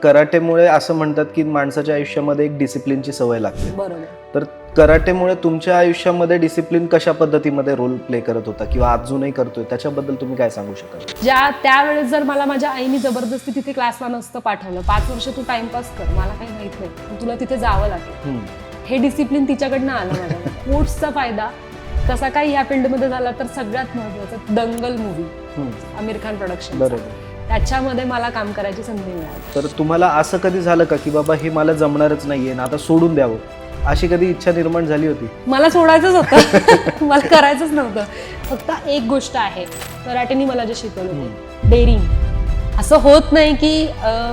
कराटेमुळे असं म्हणतात की माणसाच्या आयुष्यामध्ये एक डिसिप्लिनची सवय लागते. बरोबर. तर कराटेमुळे तुमच्या आयुष्यामध्ये डिसिप्लिन कशा पद्धतीमध्ये रोल प्ले करत होता किंवा अजूनही करतोय, त्याच्याबद्दल तुम्ही काय सांगू शकाल? त्यावेळेस जर मला माझ्या आईने जबरदस्ती तिथे क्लासला नसतं पाठवलं, 5 वर्ष तू टाइमपास कर, मला काही माहित नाही, पण तुला तिथे जावं लागेल, हे डिसिप्लिन तिच्याकडनं आलं माझ्या. स्पोर्ट्सचा फायदा कसा काही ह्या फील्डमध्ये झाला तर सगळ्यात महत्वाचं दंगल मूवी, आमिर खान प्रोडक्शन, बरोबर. त्याच्यामध्ये मला काम करायची संधी मिळाली. तर तुम्हाला असं कधी झालं का की बाबा हे मला जमणारच नाहीये ना, आता सोडून द्यावं, अशी कधी इच्छा निर्माण झाली होती? मला सोडायचंच होतं, मला करायचंच नव्हतं. फक्त एक गोष्ट आहे, कराटेनी मला जे शिकवलं, डेअरिंग. असं होत नाही की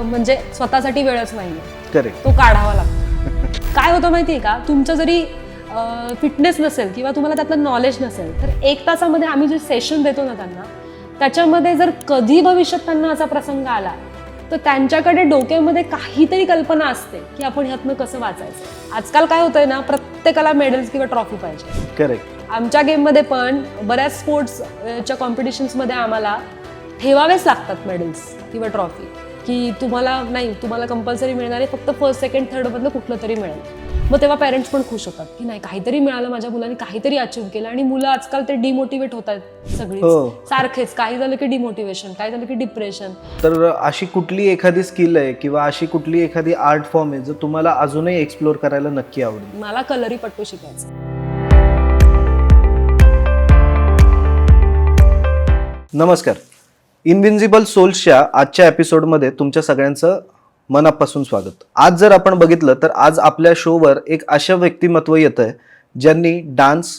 म्हणजे स्वतःसाठी वेळच नाही, करेक्ट, तो काढावा लागतो. काय होतं माहितीये का, तुमचं जरी फिटनेस नसेल किंवा तुम्हाला त्यातलं नॉलेज नसेल, तर 1 तासामध्ये आम्ही जे सेशन देतो ना त्यांना, त्याच्यामध्ये जर कधी भविष्यात त्यांना असा प्रसंग आला तर त्यांच्याकडे डोक्यामध्ये काहीतरी कल्पना असते की आपण ह्यातनं कसं वाचायचं. आजकाल काय होतंय ना, प्रत्येकाला मेडल्स किंवा ट्रॉफी पाहिजे. करेक्ट. आमच्या गेममध्ये पण बऱ्याच स्पोर्ट्सच्या कॉम्पिटिशन्समध्ये आम्हाला ठेवावेच लागतात मेडल्स किंवा ट्रॉफी, की तुम्हाला कंपल्सरी मिळणार आहे, फक्त फर्स्ट सेकंड थर्ड मधलं कुठलं तरी मिळेल. मग तेव्हा पेरेंट्स पण खुश होतात की नाही, काहीतरी मिळालं, माझ्या मुलांनी काहीतरी अचीव्ह केलं. आणि मुलं आजकाल ते डिमोटिवेट होत आहेत सगळी, सारखेच काही झालं की डिमोटिवेशन, काही झालं की डिप्रेशन. तर अशी कुठली एखादी स्किल आहे किंवा अशी कुठली एखादी आर्ट फॉर्म आहे जो तुम्हाला अजूनही एक्सप्लोर करायला नक्की आवडेल? मला कलरीपट्टू शिकायचं. नमस्कार, इनविन्सिबल सोल्सच्या आजच्या एपिसोडमध्ये तुमच्या सगळ्यांचं मनापासून स्वागत. आज जर आपण बघितलं तर आज आपल्या शोवर एक अशा व्यक्तिमत्व येत आहे ज्यांनी डान्स,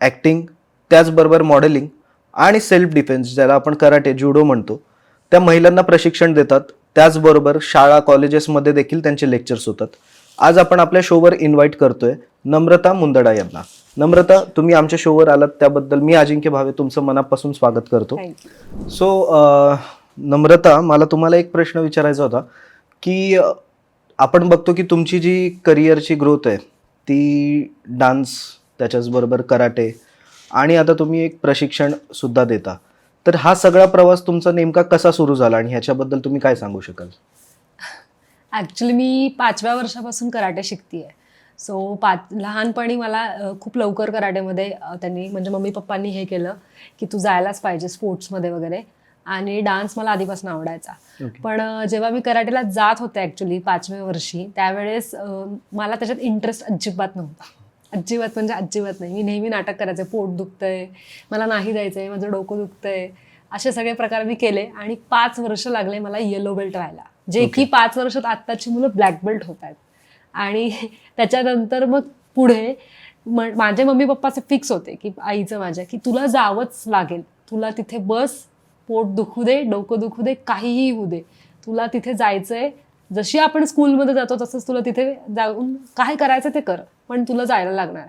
ॲक्टिंग, त्याचबरोबर मॉडेलिंग आणि सेल्फ डिफेन्स, ज्याला आपण कराटे, जुडो म्हणतो, त्या महिलांना प्रशिक्षण देतात. त्याचबरोबर शाळा, कॉलेजेसमध्ये देखील त्यांचे लेक्चर्स होतात. आज आपण आपल्या शोवर इन्व्हाइट करतोय नम्रता मुंदडा यांना. नम्रता, तुम्ही आमच्या शोवर आलात त्याबद्दल मी अजिंक्य भावे तुमचं मनापासून स्वागत करतो. सो नम्रता, मला तुम्हाला एक प्रश्न विचारायचा होता की आपण बघतो की तुमची जी करिअरची ग्रोथ आहे ती डान्स, त्याच्याचबरोबर कराटे आणि आता तुम्ही एक प्रशिक्षण सुद्धा देता. तर हा सगळा प्रवास तुमचा नेमका कसा सुरू झाला आणि ह्याच्याबद्दल तुम्ही काय सांगू शकाल? ॲक्च्युली मी 5व्या वर्षापासून कराटे शिकतेय. सो लहानपणी मला खूप लवकर कराटेमध्ये त्यांनी, म्हणजे मम्मी पप्पांनी हे केलं की तू जायलाच पाहिजे स्पोर्ट्समध्ये वगैरे. आणि डान्स मला आधीपासून आवडायचा. पण जेव्हा मी कराटेला जात होते ॲक्च्युली 5व्या वर्षी, त्यावेळेस मला त्याच्यात इंटरेस्ट अजिबात नव्हता. अजिबात म्हणजे अजिबात नाही. मी नेहमी नाटक करायचे, पोट दुखतंय, मला नाही जायचंय, माझं डोकं दुखतंय, असे सगळे प्रकार मी केले. आणि 5 वर्ष लागले मला येलो बेल्ट व्हायला, जे की 5 वर्षात आत्ताची मुलं ब्लॅक बेल्ट होत आहेत. आणि त्याच्यानंतर मग पुढे माझे मम्मी पप्पा असे फिक्स होते की आईचं माझ्या, की तुला जावंच लागेल, तुला तिथे बस, पोट दुखू दे, डोकं दुखू दे, काहीही होऊ दे, तुला तिथे जायचंय. जशी आपण स्कूलमध्ये जातो तसंच तुला तिथे जाऊन काय करायचं ते कर, पण तुला जायला लागणार.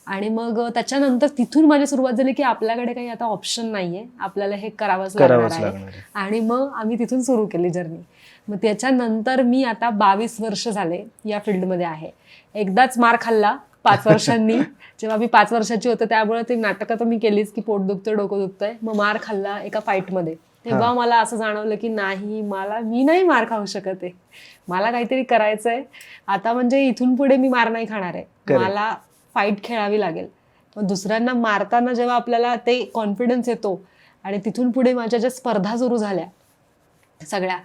आणि मग त्याच्यानंतर तिथून माझी सुरुवात झाली की आपल्याकडे काही आता ऑप्शन नाहीये, आपल्याला हे करावंच लागणार आहे. आणि मग आम्ही तिथून सुरू केली जर्नी. मग त्याच्यानंतर मी आता 22 वर्ष झाले या फील्डमध्ये आहे. एकदाच मार खाल्ला 5 वर्षांनी, जेव्हा मी 5 वर्षाची होते, त्यामुळे ते नाटकं तर मी केलीच की पोट दुखतंय, डोकं दुखतंय. मग मार खाल्ला एका फाईटमध्ये. तेव्हा मला असं जाणवलं की मी नाही मार खाऊ शकत आहे, मला काहीतरी करायचंय आता. म्हणजे इथून पुढे मी मार नाही खाणार आहे, मला फाईट खेळावी लागेल. मग दुसऱ्यांना मारताना जेव्हा आपल्याला ते कॉन्फिडन्स येतो, आणि तिथून पुढे माझ्या ज्या स्पर्धा सुरू झाल्या सगळ्या,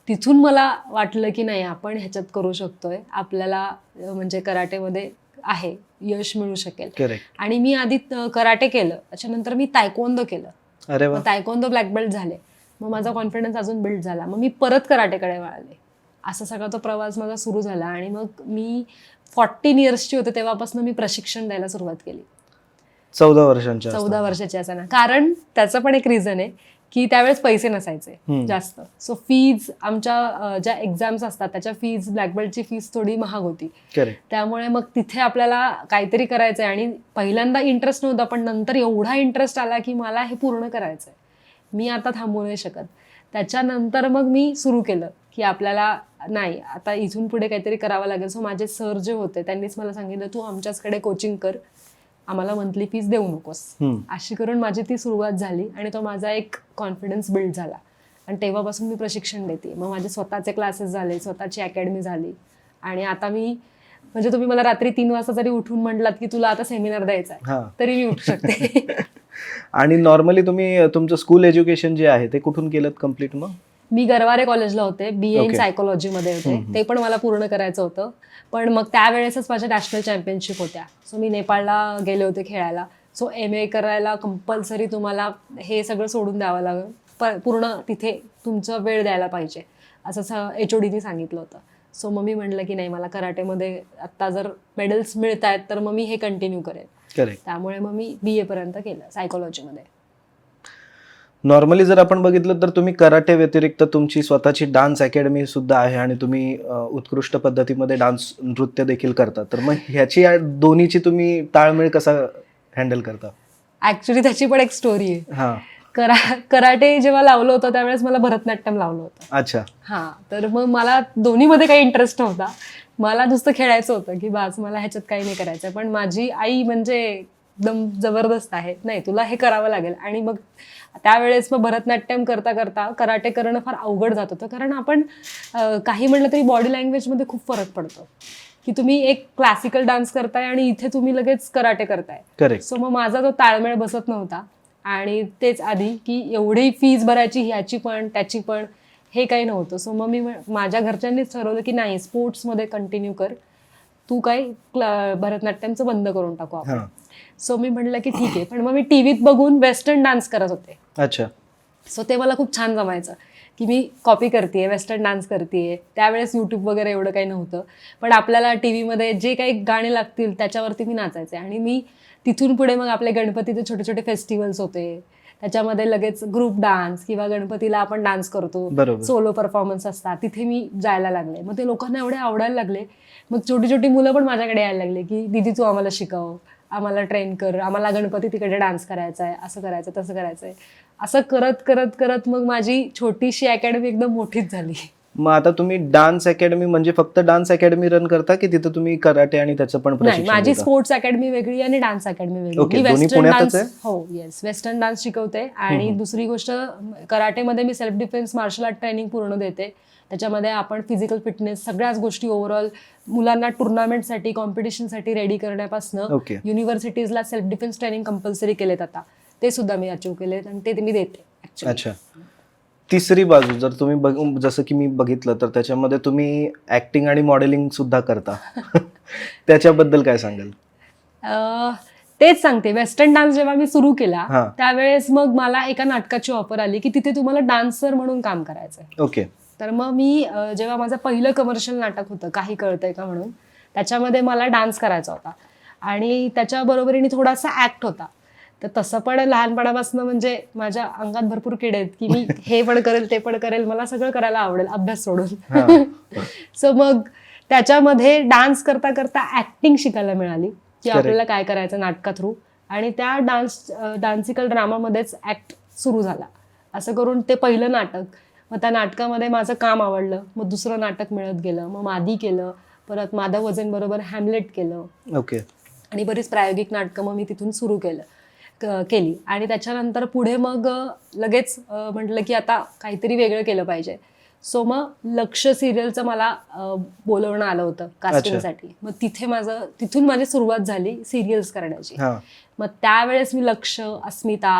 तिथून मला वाटलं की नाही, आपण ह्याच्यात करू शकतोय, आपल्याला म्हणजे कराटेमध्ये आहे यश मिळू शकेल. आणि मी आधी कराटे केलं, त्याच्यानंतर मी तायक्वोंदो केलं, तायक्वोंदो ब्लॅक बेल्ट झाले. मग माझा कॉन्फिडन्स अजून बिल्ड झाला. मग मी परत कराटेकडे वळाले. असा सगळा तो प्रवास माझा सुरू झाला. आणि मग मी 14 इयर्सची होते तेव्हापासून मी प्रशिक्षण द्यायला सुरुवात केली. 14 वर्षाची असताना. कारण त्याचं पण एक रिझन आहे की त्यावेळेस पैसे नसायचे जास्त. सो फीज, आमच्या ज्या एक्झाम्स असतात त्याच्या फीज, ब्लॅक बेल्टची फीज थोडी महाग होती. त्यामुळे मग तिथे आपल्याला काहीतरी करायचंय. आणि पहिल्यांदा इंटरेस्ट नव्हता, पण नंतर एवढा इंटरेस्ट आला की मला हे पूर्ण करायचंय, मी आता थांबवू नाही शकत. त्याच्यानंतर मग मी सुरू केलं की आपल्याला नाही, आता इथून पुढे काहीतरी करावं लागेल. सो माझे सर जे होते त्यांनीच मला सांगितलं, तू आमच्याचकडे कोचिंग कर, आम्हाला मंथली फीस देऊ नकोस. अशी करून माझी ती सुरुवात झाली. आणि तो माझा एक कॉन्फिडन्स बिल्ड झाला. आणि तेव्हापासून मी प्रशिक्षण देते. मग माझे स्वतःचे क्लासेस झाले, स्वतःची अकॅडमी झाली आणि आता मी म्हणजे तुम्ही मला रात्री 3 वाजता जरी उठून म्हटलात की तुला आता सेमिनार द्यायचा आहे, तरी मी उठू शकते. आणि नॉर्मली तुम्ही तुमचं स्कूल एज्युकेशन जे आहे ते कुठून केलं कम्प्लीट मग? मी गरवारे कॉलेजला होते, BA इन Okay. सायकोलॉजीमध्ये होते. ते पण मला पूर्ण करायचं होतं, पण मग त्यावेळेसच माझ्या नॅशनल चॅम्पियनशिप होत्या. सो मी नेपाळला गेले होते खेळायला. सो MA करायला कंपल्सरी तुम्हाला हे सगळं सोडून द्यावं लागेल, पूर्ण तिथे तुमचा वेळ द्यायला पाहिजे असं HODनी सांगितलं होतं. सो मग मी म्हटलं की नाही, मला कराटेमध्ये आत्ता जर मेडल्स मिळत आहेत तर मग मी हे कंटिन्यू करेन. करेक्ट. त्यामुळे मग मी BA पर्यंत केलं सायकोलॉजीमध्ये. नॉर्मली जर आपण बघितलं तर तुम्ही कराटे व्यतिरिक्त तुमची स्वतःची डान्स अकॅडमी सुद्धा आहे आणि तुम्ही उत्कृष्ट पद्धतीमध्ये डान्स नृत्य देखील करता. तर मग ह्याची दोन्हीची तुम्ही ताळमेळ कसा हँडल करता? ऍक्च्युली त्याची पण एक स्टोरी आहे. हा. कराटे जेव्हा लावलं होतं त्यावेळेस मला भरतनाट्यम लावलं होतं. अच्छा. हा, तर मग मला दोन्हीमध्ये काही इंटरेस्ट नव्हता. मला नुसतं खेळायचं होतं की बाज मला ह्याच्यात काही नाही करायचं. पण माझी आई म्हणजे एकदम जबरदस्त आहे, नाही तुला हे करावं लागेल. आणि मग त्यावेळेस मग भरतनाट्यम करता करता कराटे करणं फार अवघड जात होतं, कारण आपण काही म्हणलं तरी बॉडी लँग्वेजमध्ये खूप फरक पडतो की तुम्ही एक क्लासिकल डान्स करताय आणि इथे तुम्ही लगेच कराटे करताय. करेक्ट. सो मग माझा तो ताळमेळ बसत नव्हता. आणि तेच आधी की एवढी फीज भरायची, ह्याची पण त्याची पण, हे काही नव्हतं. सो मग मी माझ्या घरच्यांनीच ठरवलं की नाही, स्पोर्ट्समध्ये कंटिन्यू कर, तू काय भरतनाट्यमचं बंद करून टाकू आपण. सो मी म्हटलं की ठीक आहे. पण मग मी टीव्हीत बघून वेस्टर्न डान्स करत होते. अच्छा. सो ते मला खूप छान जमायचं की मी कॉपी करतेय, वेस्टर्न डान्स करतेय. त्यावेळेस यूट्यूब वगैरे एवढं काही नव्हतं, पण आपल्याला टीव्हीमध्ये जे काही गाणे लागतील त्याच्यावरती मी नाचायचे. आणि मी तिथून पुढे मग आपले गणपतीचे छोटे छोटे फेस्टिवल्स होते, त्याच्यामध्ये लगेच ग्रुप डान्स किंवा गणपतीला आपण डान्स करतो, सोलो परफॉर्मन्स असतात, तिथे मी जायला लागले. मग ते लोकांना एवढे आवडायला लागले. मग छोटी छोटी मुलं पण माझ्याकडे यायला लागले की दीदी तू आम्हाला शिकव, आम्हाला ट्रेन कर, आम्हाला गणपती तिकडे डान्स करायचा आहे, असं करायचं तसं करायचं आहे. असं करत करत करत मग माझी छोटीशी अकॅडमी एकदम मोठीच झाली. मग आता तुम्ही डान्स अकॅडमी म्हणजे फक्त डान्स अकॅडमी रन करता की तिथं तुम्ही कराटे आणि त्याचं पण नाही, प्रशिक्षण माझी देता? स्पोर्ट्स अकॅडमी वेगळी आणि डान्स अकॅडमी Okay, वेगळी. मी दोन्ही वेस्टर्न पुण्यातच डान्स, आहे? हो येस, वेस्टर्न डान्स शिकवते. आणि दुसरी गोष्ट, कराटेमध्ये मी self defence martial art training पूर्ण देते. त्याच्यामध्ये आपण फिजिकल फिटनेस सगळ्याच गोष्टी ओव्हरऑल मुलांना टुर्नामेंटसाठी, कॉम्पिटिशनसाठी रेडी करण्यापासून Okay. युनिव्हर्सिटीजला सेल्फ डिफेन्स ट्रेनिंग कंपल्सरी केलेत आता, ते सुद्धा मी अचीव्ह केलेत आणि ते मी देते actually. अच्छा. तिसरी बाजू जर तुम्ही जसं की मी बघितलं तर त्याच्यामध्ये तुम्ही ऍक्टिंग आणि मॉडेलिंग सुद्धा करता. त्याच्याबद्दल काय सांगाल? तेच सांगते, वेस्टर्न डान्स जेव्हा मी सुरू केला हा. त्यावेळेस मग मला एका नाटकाची ऑफर आली की तिथे तुम्हाला डान्सर म्हणून काम करायचंय. ओके. तर मग मी जेव्हा माझं पहिलं कमर्शियल नाटक होतं काही कळतंय का म्हणून, त्याच्यामध्ये मला डान्स करायचा होता आणि त्याच्या बरोबरीने थोडासा ऍक्ट होता. तर तसं पण लहानपणापासून म्हणजे माझ्या अंगात भरपूर किडे आहेत की मी हे पण करेल ते पण करेल, मला सगळं करायला आवडेल अभ्यास सोडून. सो मग त्याच्यामध्ये डान्स करता करता ऍक्टिंग शिकायला मिळाली की आपल्याला काय करायचं नाटका थ्रू. आणि त्या डान्सिकल ड्रामामध्येच ऍक्ट सुरू झाला. असं करून ते पहिलं नाटक, मग त्या नाटकामध्ये माझं काम आवडलं, मग दुसरं नाटक मिळत गेलं, मग मादी केलं, परत माधव वजन बरोबर हॅमलेट केलं. ओके. आणि बरीच प्रायोगिक नाटकं मग मी तिथून सुरू केली. आणि त्याच्यानंतर पुढे मग लगेच म्हटलं की आता काहीतरी वेगळं केलं पाहिजे. सो मग लक्ष सिरियलचं मला बोलवणं आलं होतं कास्टिंगसाठी. मग तिथून माझी सुरुवात झाली सिरियल्स करण्याची. मग त्यावेळेस मी लक्ष, अस्मिता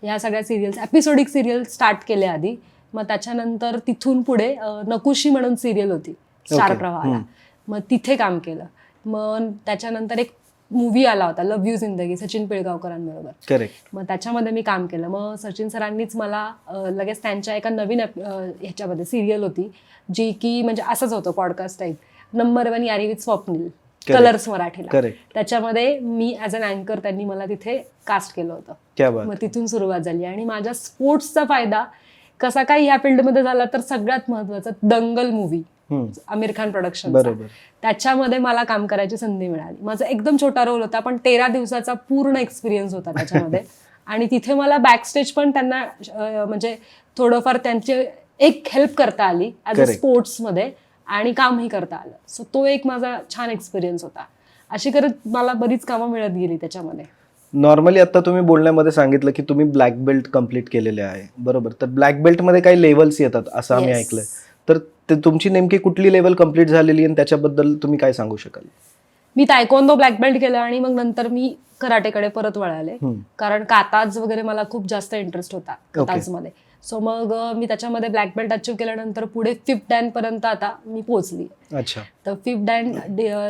ह्या सगळ्या सिरियल्स, एपिसोडिक सिरियल स्टार्ट केले आधी. मग त्याच्यानंतर तिथून पुढे नकुशी म्हणून सिरियल होती स्टार प्रवाहाला, मग तिथे काम केलं. मग त्याच्यानंतर एक मूवी आला होता लव्ह यू जिंदगी सचिन पिळगावकरांबरोबर. करेक्ट. मग त्याच्यामध्ये मी काम केलं. मग सचिन सरांनीच मला लगेच त्यांच्या एका नवीन ह्याच्यामध्ये सिरियल होती जी की म्हणजे असंच होतं पॉडकास्ट टाईप, नंबर 1 यारी विथ स्वप्नील, कलर्स मराठीला. त्याच्यामध्ये मी ॲज अन अँकर त्यांनी मला तिथे कास्ट केलं होतं. मग तिथून सुरुवात झाली. आणि माझ्या स्पोर्ट्सचा फायदा कसा काय ह्या फील्डमध्ये झाला तर सगळ्यात महत्वाचं दंगल मूवी, आमिर खान प्रोडक्शन, त्याच्यामध्ये मला काम करायची संधी मिळाली. माझा एकदम छोटा रोल होता पण 13 दिवसाचा पूर्ण एक्सपिरियन्स होता त्याच्यामध्ये. आणि तिथे मला बॅकस्टेज पण त्यांना म्हणजे थोडंफार त्यांची एक हेल्प करता आली ॲज अ स्पोर्ट्समध्ये आणि कामही करता आलं. सो तो एक माझा छान एक्सपिरियन्स होता. अशी करत मला बरीच कामं मिळत गेली त्याच्यामध्ये. नॉर्मली आता तुम्ही बोलण्यामध्ये सांगितलं की तुम्ही ब्लॅक बेल्ट कम्प्लीट केलेले आहे, बरोबर. तर ब्लॅक बेल्टमध्ये काही लेवल्स येतात असं आम्ही Yes. ऐकलंय. तर ते तुमची नेमकी कुठली लेवल कम्प्लीट झालेली आणि त्याच्याबद्दल तुम्ही काय सांगू शकाल? मी तायक्वॉन्डो ब्लॅक बेल्ट केलं आणि मग नंतर मी कराटेकडे परत वळाले. हम्म. कारण काताज वगैरे मला खूप जास्त इंटरेस्ट होता काताजमध्ये. सो मग मी त्याच्यामध्ये ब्लॅक बेल्ट अचीव्ह केल्यानंतर पुढे 5th डॅन पर्यंत आता मी पोहोचली. अच्छा. तर 5th डॅन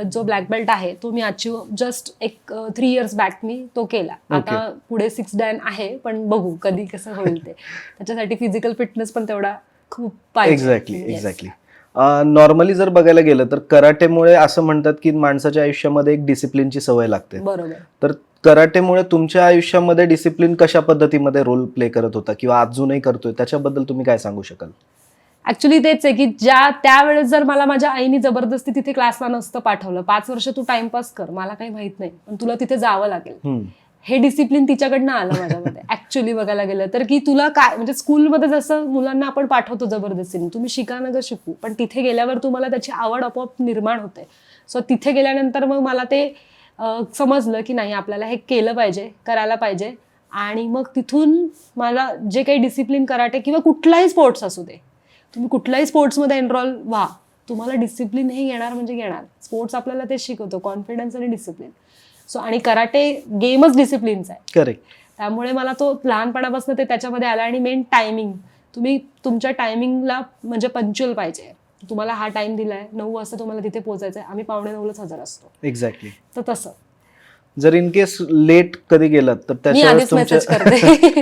जो ब्लॅक बेल्ट आहे तो मी अचीव्ह जस्ट एक 3 इयर्स बॅक मी तो केला. आता पुढे 6th डॅन आहे, पण बघू कधी कसं होईल ते. त्याच्यासाठी फिजिकल फिटनेस पण तेवढा खूप पाहिजे. एक्झॅक्टली. नॉर्मली जर बघायला गेलं तर कराटेमुळे असं म्हणतात की माणसाच्या आयुष्यामध्ये एक डिसिप्लिनची सवय लागते. बरोबर. तर कराटेमुळे तुमच्या आयुष्यामध्ये डिसिप्लिन कशा पद्धतीमध्ये रोल प्ले करत होता किंवा अजूनही करतोय, त्याच्याबद्दल तुम्ही काय सांगू शकाल? ऍक्च्युली तेच आहे की त्यावेळेस जर मला माझ्या आईने जबरदस्ती तिथे क्लासला नसतं पाठवलं, 5 वर्ष तू टाइमपास कर, मला काही माहित नाही, पण तुला तिथे जावं लागेल, हे डिसिप्लिन तिच्याकडनं आलं माझ्यामध्ये. ऍक्च्युली बघायला गेलं तर की तुला काय म्हणजे स्कूलमध्ये जसं मुलांना आपण पाठवतो जबरदस्तीने, तुम्ही शिका नका शिकू, पण तिथे गेल्यावर तुम्हाला त्याची आवड आपोआप निर्माण होते. सो तिथे गेल्यानंतर मग मला ते समजलं की नाही, आपल्याला हे केलं पाहिजे, करायला पाहिजे. आणि मग तिथून मला जे काही डिसिप्लिन कराटे किंवा कुठलाही स्पोर्ट्स असू दे, तुम्ही कुठल्याही स्पोर्ट्समध्ये एनरोल व्हा, तुम्हाला डिसिप्लिन हे येणार म्हणजे येणार. स्पोर्ट्स आपल्याला ते शिकवतो, कॉन्फिडन्स आणि डिसिप्लिन. सो आणि कराटे गेमच डिसिप्लिनचा आहे. करेक्ट. त्यामुळे मला तो लहानपणापासून ते त्याच्यामध्ये आला. आणि मेन टायमिंग, तुम्ही तुमच्या टायमिंगला म्हणजे पंक्च्युअल पाहिजे. तुम्हाला हा टाइम दिलाय, 9 वाजता तुम्हाला तिथे पोहोचायचं आहे, आम्ही 9:45ला हजर असतो. एक्झॅक्टली. तर तसं जर इन केस लेट कधी गेलात तर मी त्याच्यावेळेस आधीच मेसेज करते.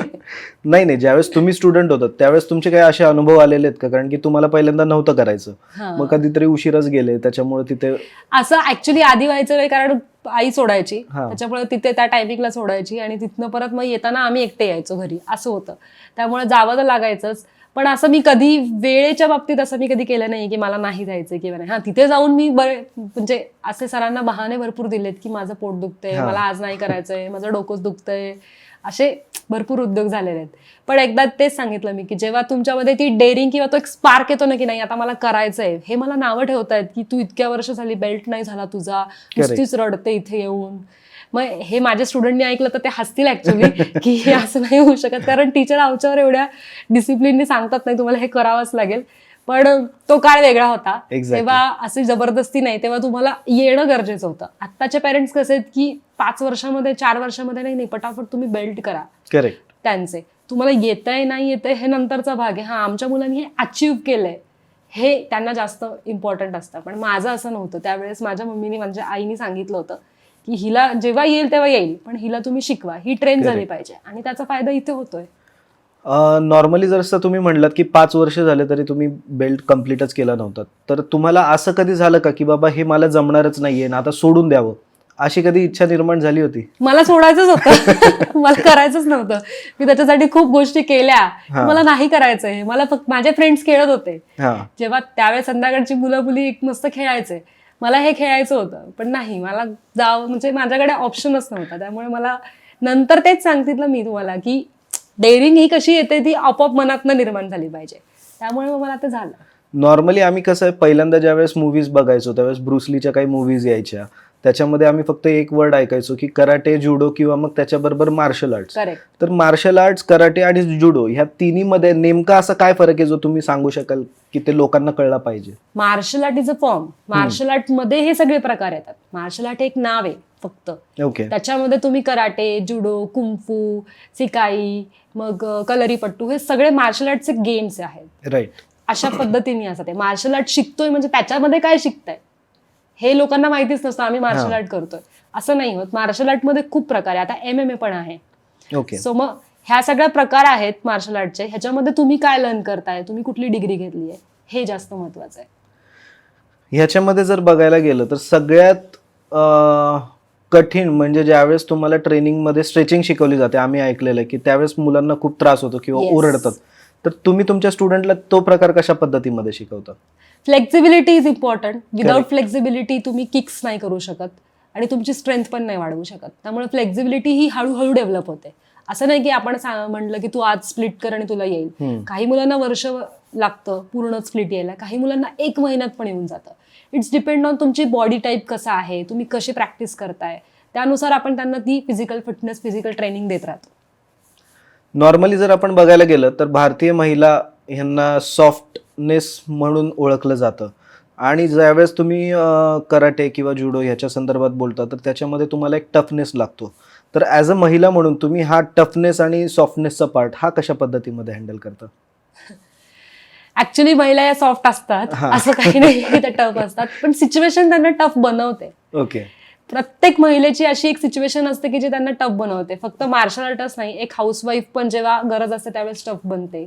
नाही, ज्यावेळेस तुम्ही स्टुडंट होतात त्यावेळेस तुमचे काही असे अनुभव आलेले आहेत का? कारण की तुम्हाला पहिल्यांदा नव्हतं करायचं, मग कधीतरी उशीरच गेले त्याच्यामुळे तिथे असं ऍक्च्युली आधी व्हायचं नाही, कारण आई सोडायची, हा. त्याच्यामुळे तिथे त्या टायमिंगला सोडायची आणि तिथनं परत मग येताना आम्ही एकटे यायचो घरी, असं होतं. त्यामुळे जावं तर लागायचंच. पण असं मी कधी वेळेच्या बाबतीत असं मी कधी केलं नाही की मला नाही जायचं किंवा नाही. तिथे जाऊन मी म्हणजे असे सरांना बहाणे भरपूर दिलेत की माझं पोट दुखतंय, मला आज नाही करायचंय, माझं डोकंच दुखतंय, असे भरपूर उद्योग झालेले आहेत. पण एकदा तेच सांगितलं मी की जेव्हा तुमच्यामध्ये ती डेअरिंग किंवा तो एक स्पार्क येतो ना की नाही आता मला करायचंय, हे मला नावं ठेवतायत की तू इतक्या वर्ष झाली बेल्ट नाही झाला तुझा, नुसतीच रडते इथे येऊन. मग हे माझ्या स्टुडंटनी ऐकलं तर ते हसतील ऍक्च्युली की हे असं नाही होऊ शकत, कारण टीचर आमच्यावर एवढ्या डिसिप्लिनने सांगतात नाही तुम्हाला हे करावंच लागेल. पण तो काळ वेगळा होता. तेव्हा अशी जबरदस्ती नाही, तेव्हा तुम्हाला येणं गरजेचं होतं. आत्ताचे पेरेंट्स कसे आहेत की 5 वर्षामध्ये 4 वर्षामध्ये नाही, पटापट तुम्ही बेल्ट करा. करेक्ट. त्यांचे तुम्हाला येतंय नाही येतंय हे नंतरचा भाग आहे. आमच्या मुलांनी हे अचीव्ह केलंय हे त्यांना जास्त इम्पॉर्टंट असतं. पण माझं असं नव्हतं. त्यावेळेस माझ्या मम्मीने, माझ्या आईने सांगितलं होतं की हिला जेव्हा येईल तेव्हा येईल, पण हिला तुम्ही शिकवा, ही ट्रेन झाली पाहिजे, आणि त्याचा फायदा इथे होतोय. नॉर्मली जसं तुम्ही म्हणलात की 5 वर्ष झाले तरी तुम्ही बेल्ट कम्प्लीटच केला नव्हता, तर तुम्हाला असं कधी झालं का की बाबा हे मला जमणारच नाहीये ना, आता सोडून द्यावं, अशी कधी इच्छा निर्माण झाली होती? मला सोडायचंच होतं. मला करायचंच नव्हतं. मी त्याच्यासाठी खूप गोष्टी केल्या, मला नाही करायचंय. मला फक्त माझे फ्रेंड्स खेळत होते जेव्हा, त्यावेळेस संध्याकाळची मुलं मुली मस्त खेळायचे, मला हे खेळायचं होतं, पण नाही, मला म्हणजे माझ्याकडे ऑप्शनच नव्हता. त्यामुळे मला नंतर तेच सांगितलं मी तुम्हाला की डेअरिंग ही कशी येते, ती आपोआप मनातनं निर्माण झाली पाहिजे. त्यामुळे मग मला ते झालं. नॉर्मली आम्ही कसं आहे, पहिल्यांदा ज्यावेळेस मूवीज बघायचो त्यावेळेस ब्रुसलीच्या काही मूवीज यायच्या, त्याच्यामध्ये आम्ही फक्त एक वर्ड ऐकायचो की कराटे, जुडो किंवा मग त्याच्याबरोबर मार्शल आर्ट्स. तर मार्शल आर्ट्स, कराटे आणि जुडो ह्या तिन्हीमध्ये नेमका असा काय फरक आहे जो तुम्ही सांगू शकाल की ते लोकांना कळला पाहिजे? Martial art is a form. Martial art मध्ये हे सगळे प्रकार येतात. मार्शल आर्ट एक नाव आहे फक्त. ओके. त्याच्यामध्ये तुम्ही कराटे, जुडो, कुंफू, सिकाई, मग कलरीपट्टू, हे सगळे मार्शल आर्टचे गेम्स आहेत. राईट. अशा पद्धतीने असं ते मार्शल आर्ट शिकतोय म्हणजे त्याच्यामध्ये काय शिकताय हे लोकांना माहितीच नसतं. आम्ही मार्शल आर्ट करतोय असं नाही होत. मार्शल आर्ट मध्ये खूप प्रकार आहे. आता MMA पण आहे. ओके. सो मग ह्या सगळ्या प्रकार आहेत मार्शल आर्टचे. ह्याच्यामध्ये तुम्ही काय लर्न करताय, तुम्ही कुठली डिग्री घेतली आहे, हे जास्त महत्वाचं आहे. ह्याच्यामध्ये जर बघायला गेलं तर सगळ्यात कठीण म्हणजे ज्यावेळेस तुम्हाला ट्रेनिंगमध्ये स्ट्रेचिंग शिकवली जाते, आम्ही ऐकलेलं आहे की त्यावेळेस मुलांना खूप त्रास होतो किंवा ओरडतात, तर तुम्ही तुमच्या स्टुडंटला तो प्रकार कशा पद्धतीमध्ये शिकवता? Flexibility is important. Without flexibility तुम्ही किक्स नाही करू शकत आणि तुमची स्ट्रेंथ पण नाही वाढवू शकत. त्यामुळे फ्लेक्झिबिलिटी ही हळूहळू डेव्हलप होते. असं नाही की आपण म्हणलं की तू आज स्प्लिट कर आणि तुला येईल. काही मुलांना वर्ष लागतं पूर्ण स्प्लिट यायला, काही मुलांना 1 महिन्यात पण येऊन जातं. इट्स डिपेंड ऑन तुमची बॉडी टाईप कसा आहे, तुम्ही कशी प्रॅक्टिस करताय त्यानुसार आपण त्यांना ती फिजिकल फिटनेस फिजिकल ट्रेनिंग देत राहतो. नॉर्मली जर आपण बघायला गेलं तर भारतीय महिला ह्यांना सॉफ्टनेस म्हणून ओळखलं जातं आणि ज्यावेळेस तुम्ही कराटे किंवा जुडो ह्याच्या संदर्भात बोलता तर त्याच्यामध्ये तुम्हाला एक टफनेस लागतो. तर ॲज अ महिला म्हणून तुम्ही हा टफनेस आणि सॉफ्टनेसचा पार्ट हा कशा पद्धतीमध्ये हँडल करता? ऍक्च्युली महिला या सॉफ्ट असतात, असं काही नाही की त्या टफ असतात, पण सिच्युएशन त्यांना टफ बनवते. ओके. प्रत्येक महिलेची अशी एक सिच्युएशन असते की जे त्यांना टफ बनवते. फक्त मार्शल आर्टच नाही, एक हाऊसवाईफ पण जेव्हा गरज असते त्यावेळेस टफ बनते.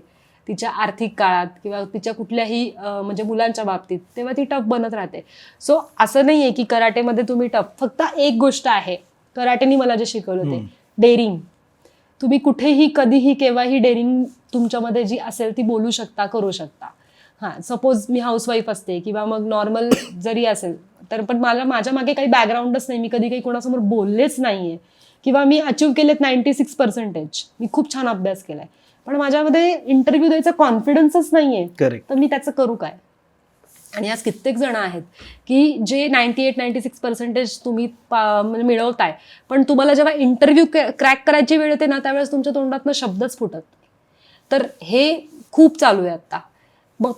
तिच्या आर्थिक काळात किंवा तिच्या कुठल्याही म्हणजे मुलांच्या बाबतीत तेव्हा ती टफ बनत राहते. सो असं नाहीये की कराटेमध्ये तुम्ही टफ. फक्त एक गोष्ट आहे, कराटेनी मला जे शिकवलं ते डेअरिंग. तुम्ही कुठेही कधीही केव्हाही डेअरिंग तुमच्यामध्ये जी असेल ती बोलू शकता, करू शकता. हां, सपोज मी हाऊसवाईफ असते किंवा मग नॉर्मल जरी असेल तर पण माझ्या मागे काही बॅकग्राऊंडच नाही, मी कधी काही कोणासमोर बोललेच नाहीये किंवा मी अचीव्ह केलेत 96%. मी खूप छान अभ्यास केलाय, पण माझ्यामध्ये इंटरव्ह्यू द्यायचा कॉन्फिडन्सच नाहीये. करेक्ट. तर मी त्याचं करू काय? आणि आज कित्येक जण आहेत की जे 98-96% तुम्ही म्हणजे मिळवताय, पण तुम्हाला जेव्हा इंटरव्ह्यू क्रॅक करायची वेळ येते ना त्यावेळेस तुमच्या तोंडातनं शब्दच फुटत नाही. तर हे खूप चालू आहे आता.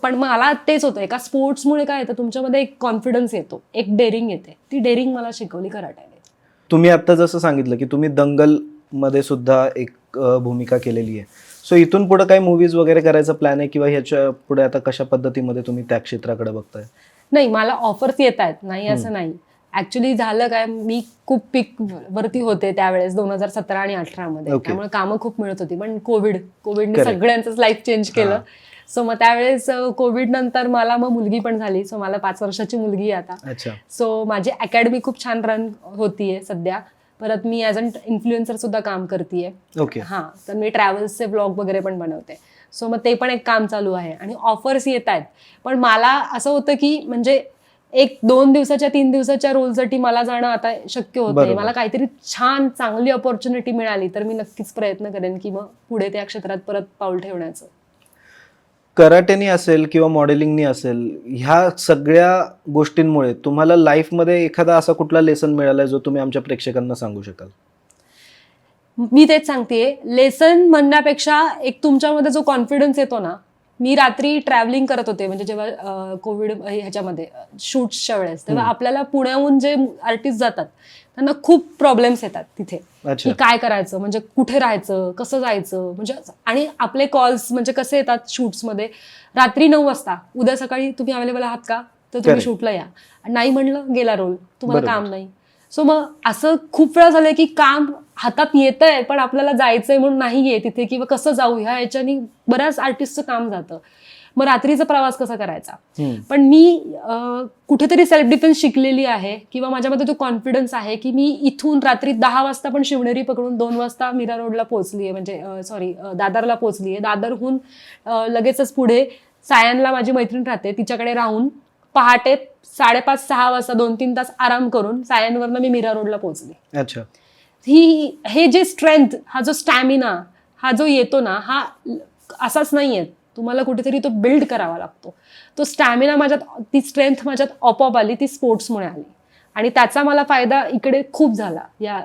पण मला तेच होतं, एका स्पोर्ट्समुळे काय येतं तुमच्यामध्ये एक कॉन्फिडन्स येतो, एक डेअरिंग येते. ती डेअरिंग मला शिकवली कराट्याने. तुम्ही आता जसं सांगितलं की तुम्ही दंगल मध्ये सुद्धा एक भूमिका केलेली आहे. सो इथून पुढे काही मूवीज वगैरे करायचा प्लॅन आहे किंवा ह्याच्या पुढे आता कशा पद्धतीमध्ये तुम्ही त्या क्षेत्राकडे बघताय? नाही, मला ऑफर्स येत आहेत, नाही असं नाही. ऍक्च्युली झालं काय, मी खूप पीक वरती होते त्यावेळेस 2017 आणि 2018 मध्ये. त्यामुळे कामं खूप मिळत होती, पण कोविडने सगळ्यांचंच लाईफ चेंज केलं. सो मग त्यावेळेस कोविड नंतर मला मग मुलगी पण झाली. सो मला 5 वर्षाची मुलगी आहे आता. सो माझी अकॅडमी खूप छान रन होतीये सध्या. परत मी ॲज अन इन्फ्लुएन्सर सुद्धा काम करतेय. ओके. हां, तर मी ट्रॅव्हल्सचे व्लॉग वगैरे पण बनवते. सो मग ते पण एक काम चालू आहे आणि ऑफर्स येत आहेत. पण मला असं होतं की म्हणजे 1-2 दिवसाच्या 3 दिवसाच्या रोलसाठी मला जाणं आता शक्य होत नाही. मला काहीतरी छान चांगली ऑपॉर्च्युनिटी मिळाली तर मी नक्कीच प्रयत्न करेन की मग पुढे त्या क्षेत्रात परत पाऊल ठेवण्याचं. कराटेनी असेल किंवा मॉडेलिंगनी असेल, ह्या सगळ्या गोष्टींमुळे तुम्हाला लाईफमध्ये एखादा असा कुठला लेसन मिळालाय जो तुम्ही आमच्या प्रेक्षकांना सांगू शकाल? मी तेच सांगतेय, लेसन म्हणण्यापेक्षा एक तुमच्यामध्ये जो कॉन्फिडन्स येतो ना. मी रात्री ट्रॅव्हलिंग करत होते म्हणजे जेव्हा कोविड ह्याच्यामध्ये शूट्सच्या वेळेस, तेव्हा आपल्याला पुण्याहून जे आर्टिस्ट जातात त्यांना खूप प्रॉब्लेम्स येतात तिथे की काय करायचं, म्हणजे कुठे राहायचं, कसं जायचं, म्हणजे आणि आपले कॉल्स म्हणजे कसे येतात शूट्समध्ये, रात्री 9 वाजता उद्या सकाळी तुम्ही अवेलेबल आहात का, तर तुम्ही शूटला या. नाही म्हणलं गेला रोल, तुम्हाला काम नाही. सो मग असं खूप वेळा झालंय की काम हातात येतंय पण आपल्याला जायचंय म्हणून नाहीये तिथे, किंवा कसं जाऊ ह्या याच्यानी बऱ्याच आर्टिस्टचं काम जातं. मग रात्रीचा प्रवास कसा करायचा. पण मी कुठेतरी सेल्फ डिफेन्स शिकलेली आहे किंवा माझ्यामध्ये तो कॉन्फिडन्स आहे की मी इथून रात्री 10 वाजता पण शिवनेरी पकडून 2 वाजता मीरा रोडला पोहोचलीये, म्हणजे दादरला पोहोचलीये. दादरहून लगेचच पुढे सायनला माझी मैत्रीण राहते, तिच्याकडे राहून पहाटे 5:30-6 वाजता 2-3 तास आराम करून सायनवरनं मी मीरा रोडला पोहोचले. अच्छा. हे जे स्ट्रेंथ, हा जो स्टॅमिना हा जो येतो ना, हा असाच नाहीये. तुम्हाला कुठेतरी तो बिल्ड करावा लागतो. तो स्टॅमिना माझ्यात, ती स्ट्रेंथ माझ्यात आपोआप आली, ती स्पोर्ट्समुळे आली. आणि त्याचा मला फायदा इकडे खूप झाला या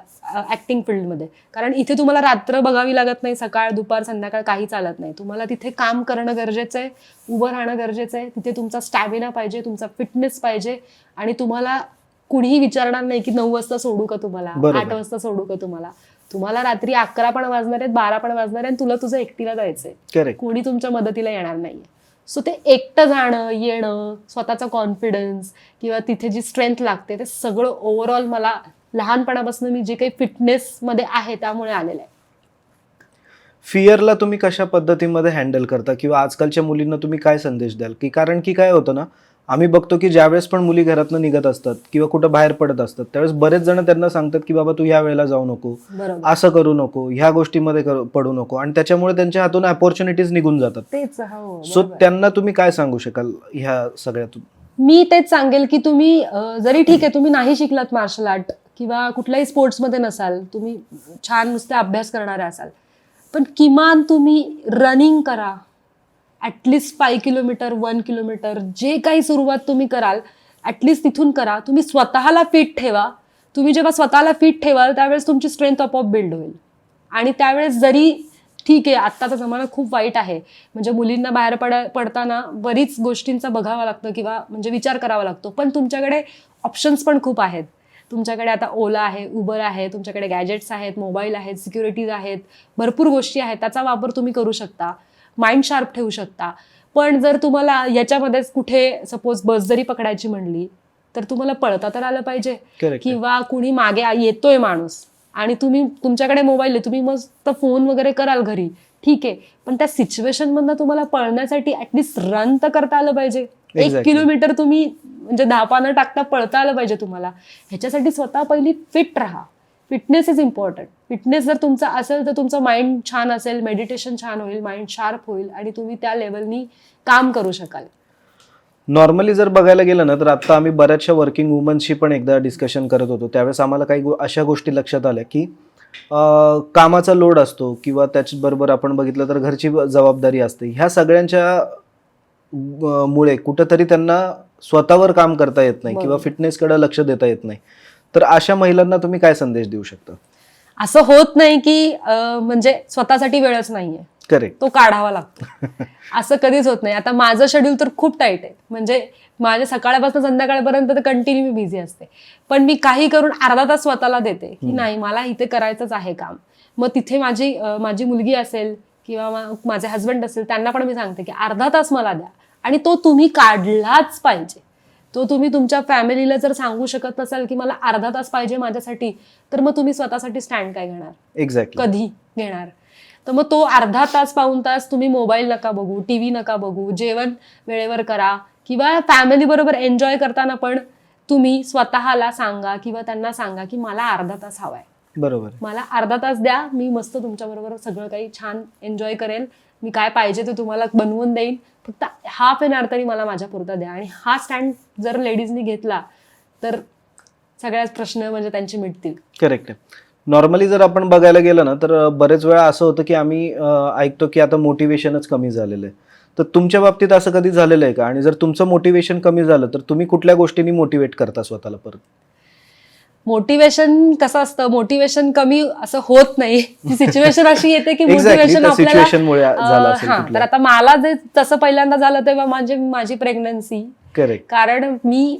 ऍक्टिंग फील्डमध्ये. कारण इथे तुम्हाला रात्र बघावी लागत नाही, सकाळ दुपार संध्याकाळ काही चालत नाही. तुम्हाला तिथे काम करणं गरजेचं आहे, उभं राहणं गरजेचं आहे. तिथे तुमचा स्टॅमिना पाहिजे, तुमचा फिटनेस पाहिजे. आणि तुम्हाला कुणीही विचारणार नाही की 9 वाजता सोडू का तुम्हाला, 8 वाजता सोडू का तुम्हाला. तुम्हाला रात्री 11 पण वाजणार आहेत, 12 पण वाजणार आहे आणि तुला तुझं एकटीला जायचंय. कोणी तुमच्या मदतीला येणार नाहीये. सो ते एकटं जाणं येणं, स्वतःचा कॉन्फिडन्स किंवा तिथे जी स्ट्रेंथ लागते, ते सगळं ओव्हरऑल मला लहानपणापासून मी जे काही फिटनेस मध्ये आहे त्यामुळे आलेलं आहे. फिअरला तुम्ही कशा पद्धतीमध्ये हँडल करता किंवा आजकालच्या मुलींना तुम्ही काय संदेश द्याल? की कारण की काय होतं ना, आम्ही बघतो की ज्यावेळेस पण मुली घरातनं निघत असतात किंवा कुठं बाहेर पडत असतात त्यावेळेस बरेच जण त्यांना सांगतात की बाबा तू ह्या वेळेला जाऊ नको, असं करू नको, ह्या गोष्टीमध्ये पडू नको, आणि त्याच्यामुळे त्यांच्या हातून अपॉर्च्युनिटीज निघून जातात. सो त्यांना तुम्ही काय सांगू शकाल ह्या सगळ्यातून? मी तेच सांगेल की तुम्ही जरी ठीक आहे तुम्ही नाही शिकलात मार्शल आर्ट किंवा कुठल्याही स्पोर्ट्समध्ये नसाल, तुम्ही छान नुसते अभ्यास करणारे असाल, पण किमान तुम्ही रनिंग करा. ॲटलिस्ट 5 किलोमीटर 1 किलोमीटर जे काही सुरुवात तुम्ही कराल ॲटलिस्ट तिथून करा. तुम्ही स्वतःला फिट ठेवा. तुम्ही जेव्हा स्वतःला फिट ठेवाल त्यावेळेस तुमची स्ट्रेंथ आपोआप बिल्ड होईल. आणि त्यावेळेस जरी ठीक आहे आत्ताचा जमाना खूप वाईट आहे, म्हणजे मुलींना बाहेर पडताना बरीच गोष्टींचा बघावं लागतं किंवा म्हणजे विचार करावा लागतो, पण तुमच्याकडे ऑप्शन्स पण खूप आहेत. तुमच्याकडे आता ओला आहे, उबर आहे, तुमच्याकडे गॅजेट्स आहेत, मोबाईल आहेत, सिक्युरिटीज आहेत, भरपूर गोष्टी आहेत, त्याचा वापर तुम्ही करू शकता, माइंड शार्प ठेवू शकता. पण जर तुम्हाला याच्यामध्येच कुठे सपोज बस जरी पकडायची म्हणली तर तुम्हाला पळता तर आलं पाहिजे, किंवा कुणी मागे येतोय माणूस आणि तुम्ही तुमच्याकडे मोबाईल आहे, तुम्ही मस्त फोन वगैरे कराल घरी, ठीक आहे, पण त्या सिच्युएशन मधनं तुम्हाला पळण्यासाठी ऍटलिस्ट रन तर करता आलं पाहिजे. 1 किलोमीटर तुम्ही म्हणजे 10 पानं टाकता पळता आलं पाहिजे तुम्हाला. ह्याच्यासाठी स्वतः पहिली फिट राहा. Fitness is important. फिटनेस जर तुमचा असेल तर तुमचं माइंड छान असेल, मेडिटेशन छान होईल, माइंड शार्प होईल आणि तुम्ही त्या लेवलनी काम करू शकाल. नॉर्मली जर बघायला गेलं ना तर आता आम्ही बऱ्याचशा वर्किंग वुमन्सशी पण एकदा डिस्कशन करत होतो, त्यावेळेस आम्हाला काही अशा गोष्टी लक्षात आल्या की कामाचा लोड असतो किंवा त्याचबरोबर आपण बघितलं तर घरची जबाबदारी असते, ह्या सगळ्यांच्या मुळे कुठंतरी त्यांना स्वतःवर काम करता येत नाही किंवा फिटनेसकडे लक्ष देता येत नाही. तर अशा महिलांना तुम्ही काय संदेश देऊ शकता? असं होत नाही की म्हणजे स्वतःसाठी वेळच नाहीये, करेक्ट, तो काढावा लागतो. असं कधीच होत नाही. आता माझं शेड्यूल तर खूप टाईट आहे, म्हणजे माझे सकाळपासून संध्याकाळपर्यंत तर कंटिन्यू मी बिझी असते, पण मी काही करून अर्धा तास स्वतःला देते की नाही मला इथे करायचंच आहे काम. मग तिथे माझी मुलगी असेल किंवा माझे हस्बंड असेल त्यांना पण मी सांगते की अर्धा तास मला द्या, आणि तो तुम्ही काढलाच पाहिजे. तो तुम्ही तुमच्या फॅमिलीला जर सांगू शकत नसाल की मला अर्धा तास पाहिजे माझ्यासाठी, तर मग तुम्ही स्वतःसाठी स्टँड काय घेणार? एक्झॅक्टली, कधी घेणार? तर मग तो अर्धा तास पाऊण तास तुम्ही मोबाईल नका बघू, टीव्ही नका बघू, जेवण वेळेवर करा, किंवा फॅमिली बरोबर एन्जॉय करताना पण तुम्ही स्वतःला सांगा किंवा त्यांना सांगा की मला अर्धा तास हवाय, बरोबर, मला अर्धा तास द्या, मी मस्त तुमच्याबरोबर सगळं काही छान एन्जॉय करेल, मी काय पाहिजे ते तुम्हाला बनवून देईन, फक्त हाफ एन आवर तरी मला माझ्या पुरता द्या. आणि हा स्टँड जर लेडीजनी घेतला तर सगळ्याच प्रश्न म्हणजे त्यांचे मिटतील. करेक्ट आहे. नॉर्मली जर आपण बघायला गेलं ना तर बरेच वेळा असं होतं की आम्ही ऐकतो की आता मोटिवेशनच कमी झालेलं आहे. तर तुमच्या बाबतीत असं कधी झालेलं आहे का? आणि जर तुमचं मोटिवेशन कमी झालं तर तुम्ही कुठल्या गोष्टींनी मोटिवेट करता स्वतःला परत? मोटिवेशन कसं असतं, मोटिवेशन कमी असं होत नाही. ती सिच्युएशन अशी येते की मोटिवेशन आपल्याला तर आता मला जे तसं पहिल्यांदा झालं तेव्हा माझी प्रेग्नन्सी. करेक्ट. कारण मी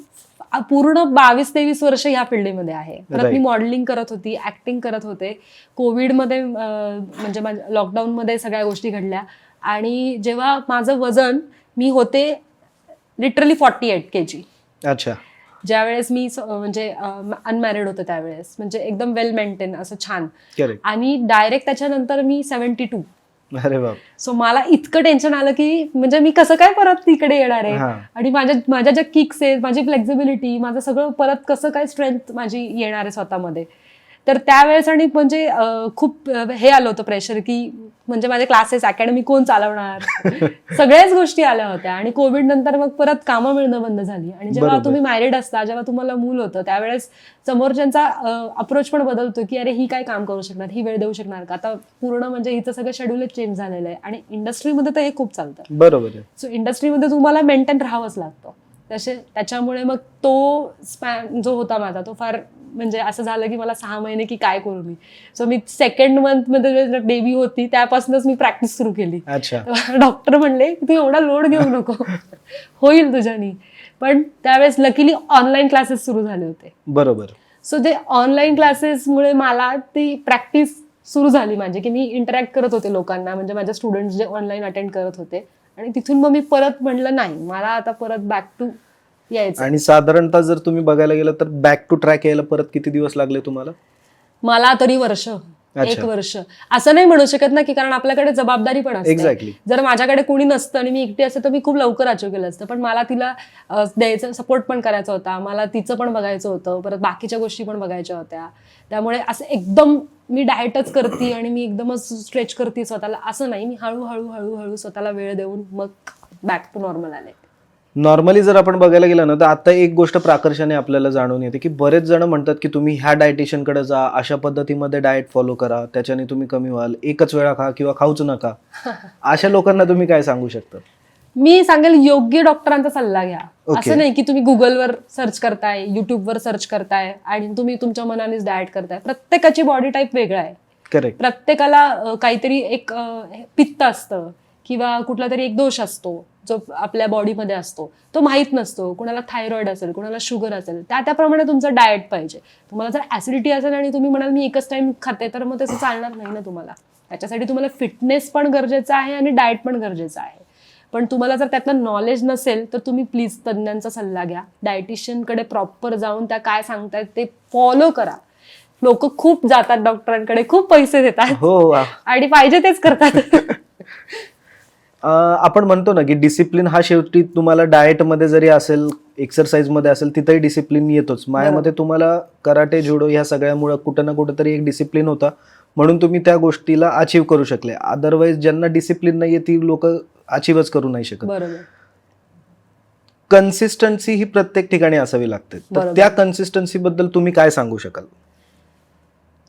पूर्ण 22-23 वर्ष ह्या फील्डमध्ये आहे. परत मी मॉडेलिंग करत होती, ऍक्टिंग करत होते. कोविडमध्ये म्हणजे लॉकडाऊनमध्ये सगळ्या गोष्टी घडल्या, आणि जेव्हा माझं वजन मी होते लिटरली 48 kg. अच्छा. ज्यावेळेस मी म्हणजे अनमॅरिड होते त्यावेळेस, म्हणजे एकदम वेल मेंटेन असं छान, आणि डायरेक्ट त्याच्यानंतर मी 72. अरे बाप. सो मला इतकं टेन्शन आलं की म्हणजे मी कसं काय परत तिकडे येणार आहे, आणि माझ्या ज्या किक्स आहेत, माझी फ्लेक्झिबिलिटी, माझं सगळं परत कसं काय स्ट्रेंथ माझी येणार आहे स्वतःमध्ये. तर त्यावेळेस आणि म्हणजे खूप हे आलं होतं प्रेशर की म्हणजे माझे क्लासेस, अकॅडमी कोण चालवणार, सगळ्याच गोष्टी आल्या होत्या. आणि कोविड नंतर मग परत कामं मिळणं बंद झाली. आणि जेव्हा तुम्ही मॅरिड असता, जेव्हा तुम्हाला मूल होतं, त्यावेळेस समोरच्यांचा अप्रोच पण बदलतो की अरे ही काय काम करू शकणार, ही वेळ देऊ शकणार का? आता पूर्ण म्हणजे हिचं सगळं शेड्यूलच चेंज झालेलं आहे, आणि इंडस्ट्रीमध्ये तर हे खूप चालतं. बरोबर आहे. सो इंडस्ट्रीमध्ये तुम्हाला मेंटेन राहावंच लागतं. त्याच्यामुळे मग तो स्पॅन जो होता माझा, तो फार म्हणजे असं झालं की मला 6 महिने की काय करू मी. सो मी 2nd month मध्ये बेबी होती त्यापासूनच मी प्रॅक्टिस सुरू केली. डॉक्टर म्हणले तू एवढा लोड घेऊ नको, होईल तुझ्यानी. पण त्यावेळेस लकीली ऑनलाईन क्लासेस सुरू झाले होते. बरोबर. सो ते ऑनलाईन क्लासेसमुळे मला ती प्रॅक्टिस सुरू झाली माझी, की मी इंटरॅक्ट करत होते लोकांना, म्हणजे माझे स्टुडंट्स जे ऑनलाईन अटेंड करत होते. आणि तिथून मग मी परत म्हणलं नाही, मला आता परत बॅक टू यायचं. आणि साधारणतः जर तुम्ही बघायला गेलं तर बॅक टू ट्रॅक यायला परत किती दिवस लागले तुम्हाला? मला तरी वर्ष, 1 वर्ष. असं नाही म्हणू शकत ना, की कारण आपल्याकडे जबाबदारी पण असते. एक्झॅक्टली. जर माझ्याकडे कोणी नसतं आणि मी एकटी असते तर मी खूप लवकर अचीव केलं असतं, पण मला तिला द्यायचं, सपोर्ट पण करायचा होता, मला तिचं पण बघायचं होतं, परत बाकीच्या गोष्टी पण बघायच्या होत्या. त्यामुळे असं एकदम मी डाएटच करते आणि मी एकदमच स्ट्रेच करते स्वतःला असं नाही. मी हळूहळू हळूहळू स्वतःला वेळ देऊन मग बॅक टू नॉर्मल आले. नॉर्मली जर आपण बघायला गेलं ना तर आता एक गोष्ट प्राकर्षाने आपल्याला जाणून येते की बरेच जण म्हणतात की तुम्ही ह्या डायटिशियनकडे जा, अशा पद्धतीमध्ये डाएट फॉलो करा, त्याच्याने तुम्ही कमी व्हाल, एकच वेळा खा किंवा खाऊच नका. अशा लोकांना तुम्ही काय सांगू शकता? मी सांगेल योग्य डॉक्टरांचा सल्ला घ्या. Okay. असं नाही की तुम्ही गुगलवर सर्च करताय, युट्यूबवर सर्च करताय आणि तुम्ही तुमच्या मनानेच डाएट करताय. प्रत्येकाची बॉडी टाईप वेगळा आहे. करेक्ट. प्रत्येकाला काहीतरी एक पित्त असतं किंवा कुठला तरी एक दोष असतो जो आपल्या बॉडीमध्ये असतो, तो माहीत नसतो. कुणाला थायरॉइड असेल, कुणाला शुगर असेल, त्याप्रमाणे तुमचं डाएट पाहिजे. तुम्हाला जर ऍसिडिटी असेल आणि तुम्ही म्हणाल मी एकच टाइम खाते, तर मग तसं चालणार नाही ना तुम्हाला. त्याच्यासाठी तुम्हाला फिटनेस पण गरजेचं आहे आणि डाएट पण गरजेचं आहे. पण तुम्हाला जर त्यातलं नॉलेज नसेल तर तुम्ही प्लीज तज्ञांचा सल्ला घ्या. डायटिशियनकडे प्रॉपर जाऊन त्या काय सांगतायत ते फॉलो करा. लोक खूप जातात डॉक्टरांकडे, खूप पैसे देतात हो. आणि पाहिजे तेच करतात. आपण म्हणतो ना की डिसिप्लिन हा शेवटी तुम्हाला डाएटमध्ये जरी असेल, एक्सरसाइजमध्ये असेल, तिथंही डिसिप्लिन येतोच. माझ्यामध्ये तुम्हाला कराटे, जुडो ह्या सगळ्यामुळे कुठं ना कुठं तरी एक डिसिप्लिन होता, म्हणून तुम्ही त्या गोष्टीला अचीव्ह करू शकले. अदरवाईज ज्यांना डिसिप्लिन नाहीये ती लोक अचीव्हच करू नाही शकत. बरोबर. कन्सिस्टन्सी ही प्रत्येक ठिकाणी असावी लागते. तर बरोबर. त्या कन्सिस्टन्सी बद्दल तुम्ही काय सांगू शकाल?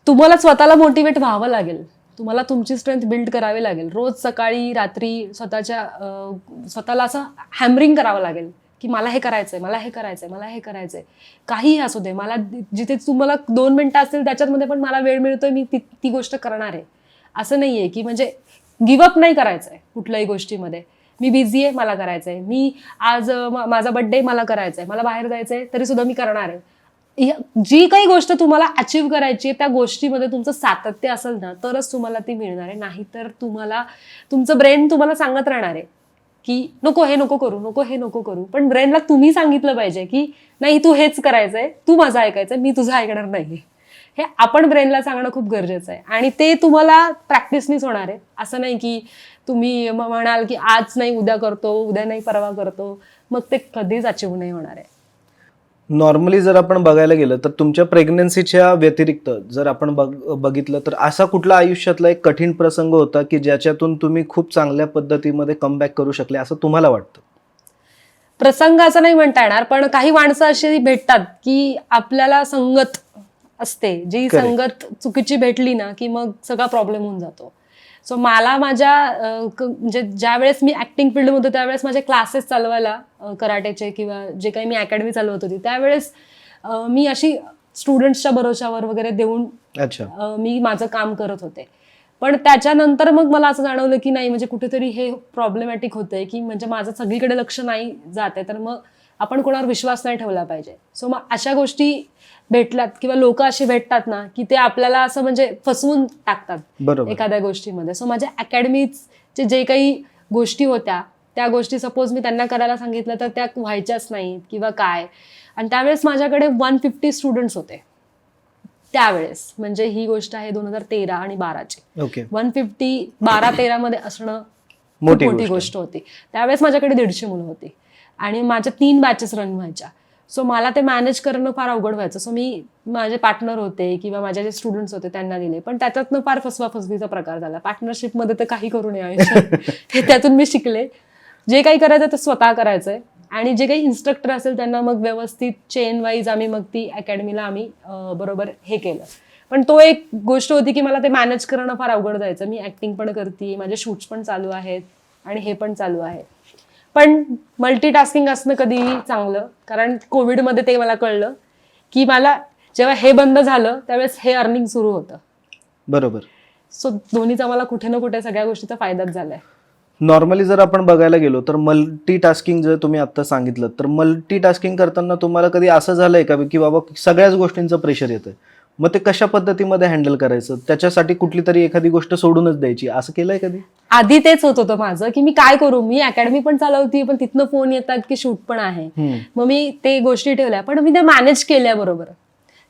तुम्हाला स्वतःला मोटिवेट व्हावं लागेल. तुम्हाला तुमची स्ट्रेंथ बिल्ड करावी लागेल. रोज सकाळी रात्री स्वतःला असं हॅमरिंग करावं लागेल की मला हे करायचंय, मला हे करायचंय, मला हे करायचंय. काहीही असू दे, मला जिथे तुम्हाला 2 मिनिटं असतील त्याच्यामध्ये पण मला वेळ मिळतोय, मी ती गोष्ट करणार आहे. असं नाहीये की म्हणजे गिव्हअप नाही करायचंय कुठल्याही गोष्टीमध्ये. मी बिझी आहे, मला करायचंय. मी आज माझा बर्थडे, मला करायचंय. मला बाहेर जायचंय, तरी सुद्धा मी करणार आहे. जी काही गोष्ट तुम्हाला अचीव्ह करायची आहे त्या गोष्टीमध्ये तुमचं सातत्य असेल ना तरच तुम्हाला ती मिळणार आहे. नाहीतर तुमचं ब्रेन तुम्हाला सांगत राहणार आहे की नको हे नको करू, नको हे नको करू. पण ब्रेनला तुम्ही सांगितलं पाहिजे की नाही तू हेच करायचंय, तू माझं ऐकायचंय, मी तुझं ऐकणार नाही. हे आपण ब्रेनला सांगणं खूप गरजेचं आहे आणि ते तुम्हाला प्रॅक्टिसनीच होणार आहे. असं नाही की तुम्ही म्हणाल की आज नाही उद्या करतो, उद्या नाही परवा करतो, मग ते कधीच अचीव्ह नाही होणार आहे. नॉर्मली जर आपण बघायला गेलं तर तुमच्या प्रेग्नन्सीच्या व्यतिरिक्त जर आपण बघितलं तर असा कुठला आयुष्यातला एक कठीण प्रसंग होता की ज्याच्यातून तुम्ही खूप चांगल्या पद्धतीमध्ये कमबॅक करू शकले असं तुम्हाला वाटतं? प्रसंग असं नाही म्हणता येणार, पण काही माणसं अशी भेटतात की आपल्याला संगत असते, जी Correct. संगत चुकीची भेटली ना की मग सगळा प्रॉब्लेम होऊन जातो. सो मला म्हणजे ज्या वेळेस मी ऍक्टिंग फील्डमध्ये त्यावेळेस माझे क्लासेस चालवायला कराटेचे किंवा जे काही मी अकॅडमी चालवत होती त्यावेळेस मी अशी स्टुडंट्सच्या भरोशावर वगैरे देऊन अच्छा. मी माझं काम करत होते. पण त्याच्यानंतर मग मला असं जाणवलं की नाही म्हणजे कुठेतरी हे प्रॉब्लेमॅटिक होतंय की म्हणजे माझं सगळीकडे लक्ष नाही जात आहे, तर मग आपण कोणावर विश्वास नाही ठेवला पाहिजे. सो मग अशा गोष्टी भेटल्यात किंवा लोक अशी भेटतात ना की ते आपल्याला असं म्हणजे फसवून टाकतात बरोबर. एखाद्या गोष्टीमध्ये. सो माझ्या अकॅडमीचे जे काही गोष्टी होत्या त्या गोष्टी सपोज मी त्यांना करायला सांगितलं तर त्या व्हायच्याच नाहीत किंवा काय. आणि त्यावेळेस माझ्याकडे 150 स्टुडंट्स होते त्यावेळेस. म्हणजे ही गोष्ट आहे 2013 आणि 12ची. ओके. 150 12-13 मध्ये असणं खूप मोठी मोठी गोष्ट होती. त्यावेळेस माझ्याकडे 150 मुलं होती आणि माझ्या 3 बॅचेस रन व्हायच्या. सो मला ते मॅनेज करणं फार अवघड व्हायचं. सो मी माझे पार्टनर होते किंवा माझे जे स्टुडंट्स होते त्यांना दिले, पण त्याच्यातनं फार फसवाफसवीचा प्रकार झाला. पार्टनरशिपमध्ये तर काही करू नये हे त्यातून मी शिकले. जे काही करायचं ते स्वतः करायचंय आणि जे काही इन्स्ट्रक्टर असेल त्यांना मग व्यवस्थित चेन वाईज आम्ही मग ती अकॅडमीला आम्ही बरोबर हे केलं. पण तो एक गोष्ट होती की मला ते मॅनेज करणं फार अवघड जायचं. मी ऍक्टिंग पण करते, माझे शूट्स पण चालू आहेत आणि हे पण चालू आहे. पण मल्टीटास्किंग असणं कधीही चांगलं, कारण कोविडमध्ये ते मला कळलं की मला जेव्हा हे बंद झालं त्यावेळेस हे अर्निंग सुरू होतं. बरोबर. सो दोन्हीचा मला कुठे ना कुठे सगळ्या गोष्टीचा फायदाच झालाय. नॉर्मली जर आपण बघायला गेलो तर मल्टीटास्किंग जर तुम्ही आता सांगितलं तर मल्टीटास्किंग करताना तुम्हाला कधी असं झालंय का की बाबा सगळ्याच गोष्टींचं प्रेशर येतंय, मग ते कशा पद्धतीमध्ये हँडल करायचं, त्याच्यासाठी कुठली तरी एखादी गोष्ट सोडूनच द्यायची, असं केलंय कधी? आधी तेच होत होतं माझं की मी काय करू, मी अकॅडमी पण चालवती पण तिथनं फोन येतात की शूट पण आहे. मग मी ते गोष्टी ठेवल्या, पण मी त्या मॅनेज केल्या बरोबर.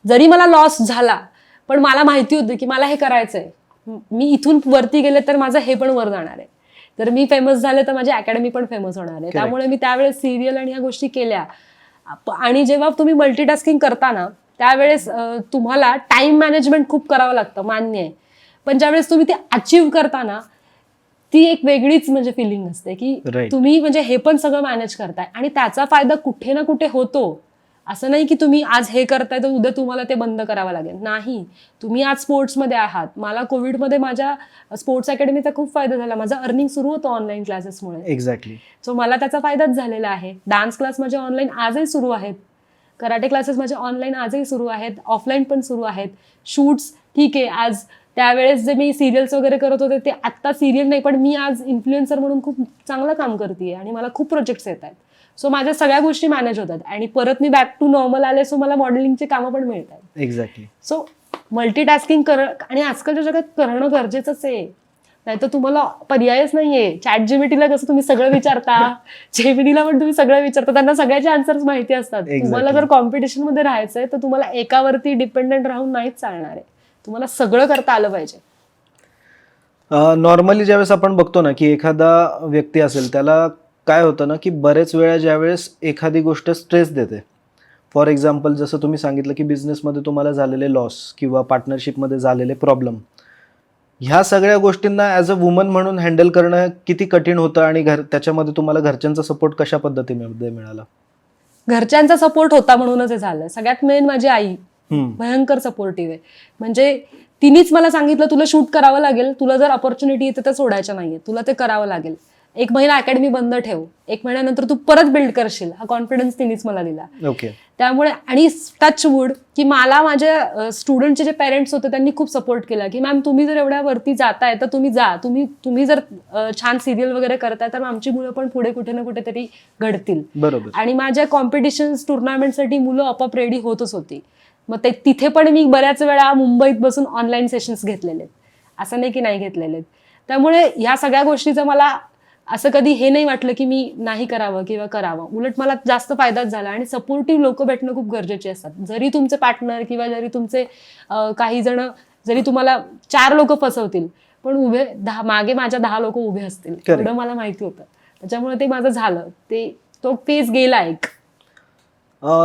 जरी मला लॉस झाला पण मला माहिती होतं की मला हे करायचंय. मी इथून वरती गेले तर माझं हे पण वर जाणार आहे. जर मी फेमस झाले तर माझी अकॅडमी पण फेमस होणार आहे. त्यामुळे मी त्यावेळेस सिरियल आणि ह्या गोष्टी केल्या. आणि जेव्हा तुम्ही मल्टीटास्किंग करता ना त्यावेळेस तुम्हाला टाइम मॅनेजमेंट खूप करावं लागतं, मान्य आहे. पण ज्यावेळेस तुम्ही ते अचीव्ह करता ना ती एक वेगळीच म्हणजे फिलिंग असते की तुम्ही म्हणजे हे पण सगळं मॅनेज करताय आणि त्याचा फायदा कुठे ना कुठे होतो असं नाही की तुम्ही आज हे करताय तर उद्या तुम्हाला ते बंद करावं लागेल. नाही, तुम्ही आज स्पोर्ट्समध्ये आहात. मला कोविडमध्ये माझ्या स्पोर्ट्स अकॅडमीचा खूप फायदा झाला. माझं अर्निंग सुरू होतं ऑनलाईन क्लासेसमुळे. एक्झॅक्टली. सो मला त्याचा फायदाच झालेला आहे. डान्स क्लास माझे ऑनलाईन आजही सुरू आहेत. कराटे क्लासेस माझे ऑनलाईन आजही सुरू आहेत. ऑफलाईन पण सुरू आहेत. शूट्स ठीक आहे, आज त्यावेळेस जे मी सिरियल्स वगैरे करत होते ते आत्ता सिरियल नाही, पण मी आज इन्फ्लुएन्सर म्हणून खूप चांगलं काम करते आणि मला खूप प्रोजेक्ट्स येत आहेत. सो माझ्या सगळ्या गोष्टी मॅनेज होतात आणि परत मी बॅक टू नॉर्मल आले. सो मला मॉडेलिंगची कामं पण मिळतात. एक्झॅक्टली. सो मल्टीटास्किंग आणि आजकालच्या जगात करणं गरजेचंच आहे. नाहीतर तुम्हाला पर्यायच नाहीये. चॅट जीपीटीला कसं तुम्ही सगळं विचारता, जेमिनीला पण तुम्ही सगळं विचारता, त्यांना सगळ्याचे आन्सर्स माहिती असतात. तुम्हाला जर कॉम्पिटिशन मध्ये राहायचंय तर तुम्हाला एकावरती डिपेंडेंट राहून नाहीच चालणार आहे. तुम्हाला सगळं करता आलं पाहिजे. नॉर्मली ज्यावेळेस आपण बघतो ना की एखादा व्यक्ती असेल त्याला काय होतं ना की बरेच वेळा ज्यावेळेस एखादी गोष्ट स्ट्रेस देते, फॉर एक्झाम्पल जसं तुम्ही सांगितलं की बिझनेसमध्ये तुम्हाला झालेले लॉस किंवा पार्टनरशिपमध्ये झालेले प्रॉब्लेम, ह्या सगळ्या गोष्टींना ॲज अ वुमन म्हणून हँडल करणं किती कठीण होतं आणि त्याच्यामध्ये तुम्हाला घरच्यांचा सपोर्ट कशा पद्धतीमध्ये मिळाला? घरच्यांचा सपोर्ट होता म्हणूनच हे झालं. सगळ्यात मेन माझी आई भयंकर सपोर्टिव्ह आहे. म्हणजे तिनेच मला सांगितलं तुला शूट करावं लागेल, तुला जर अपॉर्च्युनिटी येते तर सोडायच्या नाहीये, तुला ते करावं लागेल. 1 महिना अकॅडमी बंद ठेव, 1 महिन्यानंतर तू परत बिल्ड करशील. हा कॉन्फिडन्स तिनेच मला दिला. ओके. त्यामुळे आणि टच वूड की मला माझ्या स्टुडंटचे जे पेरेंट्स होते त्यांनी खूप सपोर्ट केला की मॅम तुम्ही जर एवढ्या वरती जाताय तर तुम्ही जा, तुम्ही जर छान सिरियल वगैरे करताय तर आमची मुलं पण पुढे कुठे ना कुठेतरी घडतील. बरोबर. आणि माझ्या कॉम्पिटिशन्स टुर्नामेंटसाठी मुलं आपोआप रेडी होतच होती. मग तिथे पण मी बऱ्याच वेळा मुंबईत बसून ऑनलाईन सेशन्स घेतलेले आहेत, असं नाही की नाही घेतलेले. त्यामुळे ह्या सगळ्या गोष्टीचं मला असं कधी हे नाही वाटलं की मी नाही करावं किंवा करावं. उलट मला जास्त फायदाच झाला. आणि सपोर्टिव्ह लोक भेटणं खूप गरजेचे असतात. जरी तुमचे पार्टनर किंवा जरी तुमचे काही जण जरी तुम्हाला 4 लोक फसवतील पण मागे माझ्या 10 लोक उभे असतील, एवढं मला माहिती होतं. त्याच्यामुळे ते माझं झालं. तो फेज गेला एक.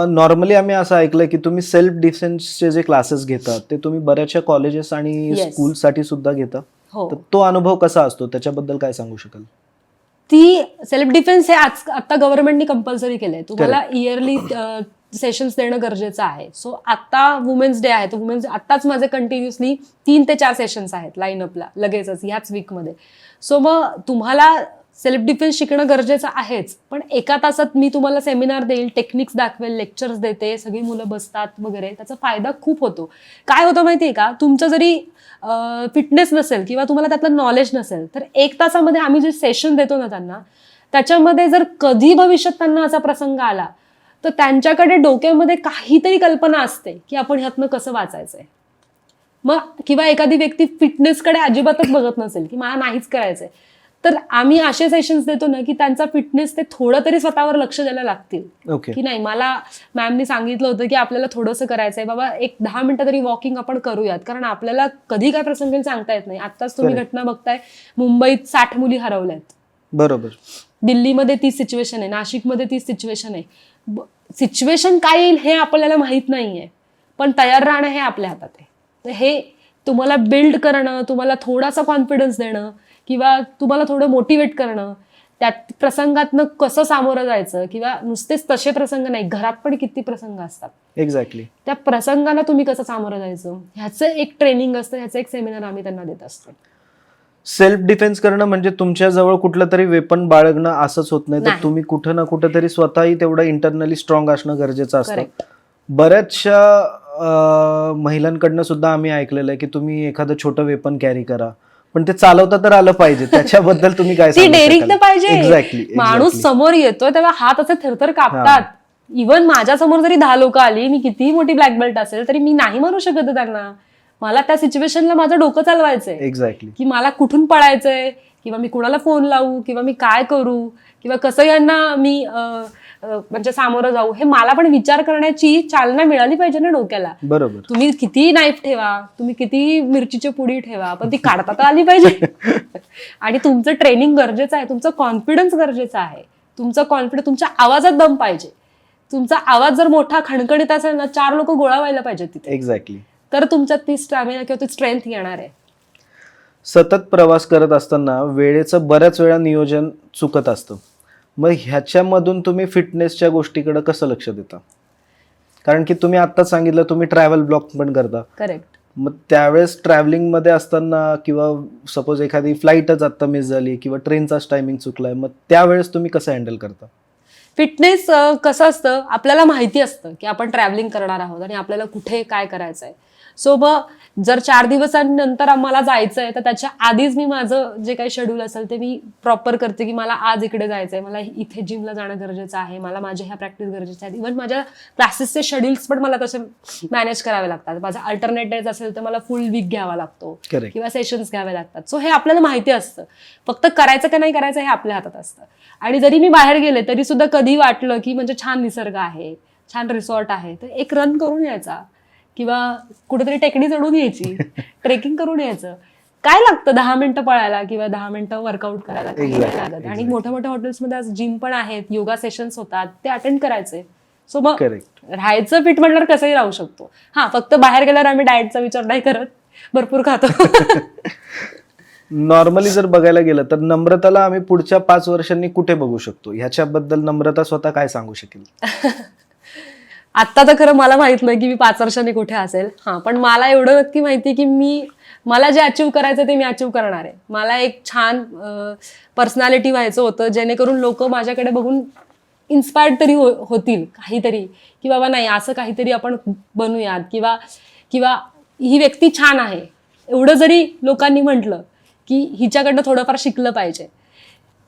नॉर्मली आम्ही असं ऐकलंय की तुम्ही सेल्फ डिफेन्सचे जे क्लासेस घेतात ते तुम्ही बऱ्याचशा कॉलेजेस आणि स्कूलसाठी सुद्धा घेता. तर तो अनुभव कसा असतो, त्याच्याबद्दल काय सांगू शकाल? ती सेल्फ डिफेन्स हे आता गव्हर्नमेंटनी कंपल्सरी केलंय. तुम्हाला इयरली सेशन्स देणं गरजेचं आहे. सो आता वुमेन्स डे आहे, तर वुमेन्स आत्ताच माझे कंटिन्युअसली 3 ते 4 सेशन्स आहेत लाईनअपला लगेचच ह्याच वीकमध्ये. सो मग तुम्हाला सेल्फ डिफेन्स शिकणं गरजेचं आहेच, पण 1 तासात मी तुम्हाला सेमिनार देईल, टेक्निक्स दाखवेल, लेक्चर्स देते, सगळी मुलं बसतात वगैरे. त्याचा फायदा खूप होतो. काय होतं माहितीये का, तुमचं जरी फिटनेस नसेल किंवा तुम्हाला त्यातलं नॉलेज नसेल तर 1 तासामध्ये आम्ही जे सेशन देतो ना त्यांना, त्याच्यामध्ये जर कधी भविष्यात त्यांना असा प्रसंग आला तर त्यांच्याकडे डोक्यामध्ये काहीतरी कल्पना असते की आपण ह्यातनं कसं वाचायचंय. मग किंवा एखादी व्यक्ती फिटनेसकडे अजिबातच बघत नसेल की मला नाहीच करायचंय, तर आम्ही असे सेशन्स देतो ना की त्यांचा फिटनेस ते थोडं तरी स्वतःवर लक्ष द्यायला लागतील. की नाही, मला मॅमनी सांगितलं होतं की आपल्याला थोडंसं करायचंय बाबा, 10 मिनिटं तरी वॉकिंग आपण करूयात, कारण आपल्याला कधी काय प्रसंग सांगता येत नाही. आत्ताच तुम्ही घटना बघताय, मुंबईत 60 मुली हरवल्यात. बरोबर. दिल्लीमध्ये 30 सिच्युएशन आहे, नाशिकमध्ये 30 सिच्युएशन आहे. सिच्युएशन काय येईल हे आपल्याला माहित नाहीये, पण तयार राहणं हे आपल्या हातात आहे. तर हे तुम्हाला बिल्ड करणं, तुम्हाला थोडासा कॉन्फिडन्स देणं किंवा तुम्हाला थोडं मोटिवेट करणं, त्यात प्रसंगातनं कसं सामोरं जायचं, किंवा नुसतेच तसे प्रसंग नाही, घरात पण किती प्रसंग असतात. एक्झॅक्टली. त्या प्रसंगाला तुम्ही कसं सामोरं जायचं ह्याचं एक ट्रेनिंग असतं, ह्याचं एक सेमिनार आम्ही त्यांना देत असतो. सेल्फ डिफेन्स करणं म्हणजे तुमच्याजवळ कुठलं तरी वेपन बाळगणं असंच होत नाही, तर तुम्ही कुठं ना कुठं तरी स्वतःही तेवढं इंटरनली स्ट्रॉंग असणं गरजेचं असतं. बऱ्याचशा महिलांकडनं सुद्धा आम्ही ऐकलेलं आहे की तुम्ही एखादं छोटं वेपन कॅरी करा, पण ते चालवता तर आलं पाहिजे. त्याच्याबद्दल तुम्ही काय ती डेअरिंग तर पाहिजे. एक्झॅक्टली. माणूस समोर येतोय तेव्हा हात असे थरथर कापतात. इव्हन माझ्या समोर जरी 10 लोक आली, मी कितीही मोठी ब्लॅक बेल्ट असेल तरी मी नाही मारू शकत त्यांना. मला त्या सिच्युएशनला माझं डोकं चालवायचंय. एक्झॅक्टली. की मला कुठून पळायचंय, किंवा मी कुणाला फोन लावू, किंवा मी काय करू, किंवा कसं यांना मी म्हणजे सामोरं जाऊ, हे मला पण विचार करण्याची चालना मिळाली पाहिजे ना डोक्याला. बरोबर. तुम्ही किती नाईफ ठेवा, तुम्ही किती मिरचीची पुडी ठेवा, पण ती काढता तर आली पाहिजे. आणि तुमचं ट्रेनिंग गरजेचं आहे, तुमचं कॉन्फिडन्स गरजेचं आहे, तुमच्या आवाजात दम पाहिजे. तुमचा आवाज जर मोठा खणखणीत असेल ना, 4 लोक गोळा व्हायला पाहिजेत तिथे. एक्झॅक्टली. तर तुमच्यात ती स्टॅमिना किंवा ती स्ट्रेंथ येणार आहे. सतत प्रवास करत असताना वेळेचं बऱ्याच वेळा नियोजन चुकत असतं. मग ह्याच्यामधून तुम्ही फिटनेसच्या गोष्टीकडे कसं लक्ष देता? कारण की तुम्ही आत्ताच सांगितलं तुम्ही ट्रॅव्हल ब्लॉग पण करता. करेक्ट. मग त्यावेळेस ट्रॅव्हलिंग मध्ये असताना किंवा सपोज एखादी फ्लाईटच आता मिस झाली किंवा ट्रेनचाच टायमिंग चुकलाय, मग त्यावेळेस तुम्ही कसं हँडल करता? फिटनेस कसं असतं, आपल्याला माहिती असतं की आपण ट्रॅव्हलिंग करणार आहोत आणि आपल्याला कुठे काय करायचं आहे. सो मग जर 4 दिवसांनंतर आम्हाला जायचं आहे तर त्याच्या आधीच मी माझं जे काही शेड्यूल असेल ते मी प्रॉपर करते की मला आज इकडे जायचं आहे, मला इथे जिमला जाणं गरजेचं आहे, मला माझ्या ह्या प्रॅक्टिस गरजेच्या आहेत. इव्हन माझ्या क्लासेसचे शेड्यूल्स पण मला तसे मॅनेज करावे लागतात. माझा अल्टरनेट डेज असेल तर मला फुल वीक घ्यावा लागतो Correct. किंवा सेशन्स घ्यावे लागतात. सो हे आपल्याला माहिती असतं, फक्त करायचं का नाही करायचं हे आपल्या हातात असतं. आणि जरी मी बाहेर गेले तरी सुद्धा कधी वाटलं की म्हणजे छान निसर्ग आहे, छान रिसॉर्ट आहे, तर एक रन करून यायचा किंवा कुठेतरी टेकडी चढून यायची, ट्रेकिंग करून यायचं. काय लागतं 10 मिनिटं पळायला किंवा 10 मिनिटं वर्कआउट करायला, काही नाही Exactly, लागत. आणि मोठ्या मोठ्या हॉटेल्समध्ये आज जिम पण आहेत, योगा सेशन्स होतात, ते अटेंड करायचे. सो मग करेक्ट. राहायचं फिट म्हटल्यावर कसंही राहू शकतो. हा, फक्त बाहेर गेल्यावर आम्ही डाएटचा विचार नाही करत, भरपूर खातो. नॉर्मली जर बघायला गेलं तर नम्रताला आम्ही पुढच्या 5 वर्षांनी कुठे बघू शकतो, ह्याच्याबद्दल नम्रता स्वतः काय सांगू शकेल? आत्ता तर खरं मला माहित नाही की मी 5 वर्षांनी कुठे असेल. हा, पण मला एवढं नक्की माहिती की मला जे अचीव्ह करायचं ते मी अचीव्ह करणार आहे. मला एक छान पर्सनॅलिटी व्हायचं होतं, जेणेकरून लोक माझ्याकडे बघून इन्स्पायर्ड तरी होतील काहीतरी, की बाबा नाही असं काहीतरी आपण बनूयात, किंवा ही व्यक्ती छान आहे एवढं जरी लोकांनी म्हटलं की हिच्याकडनं थोडंफार शिकलं पाहिजे.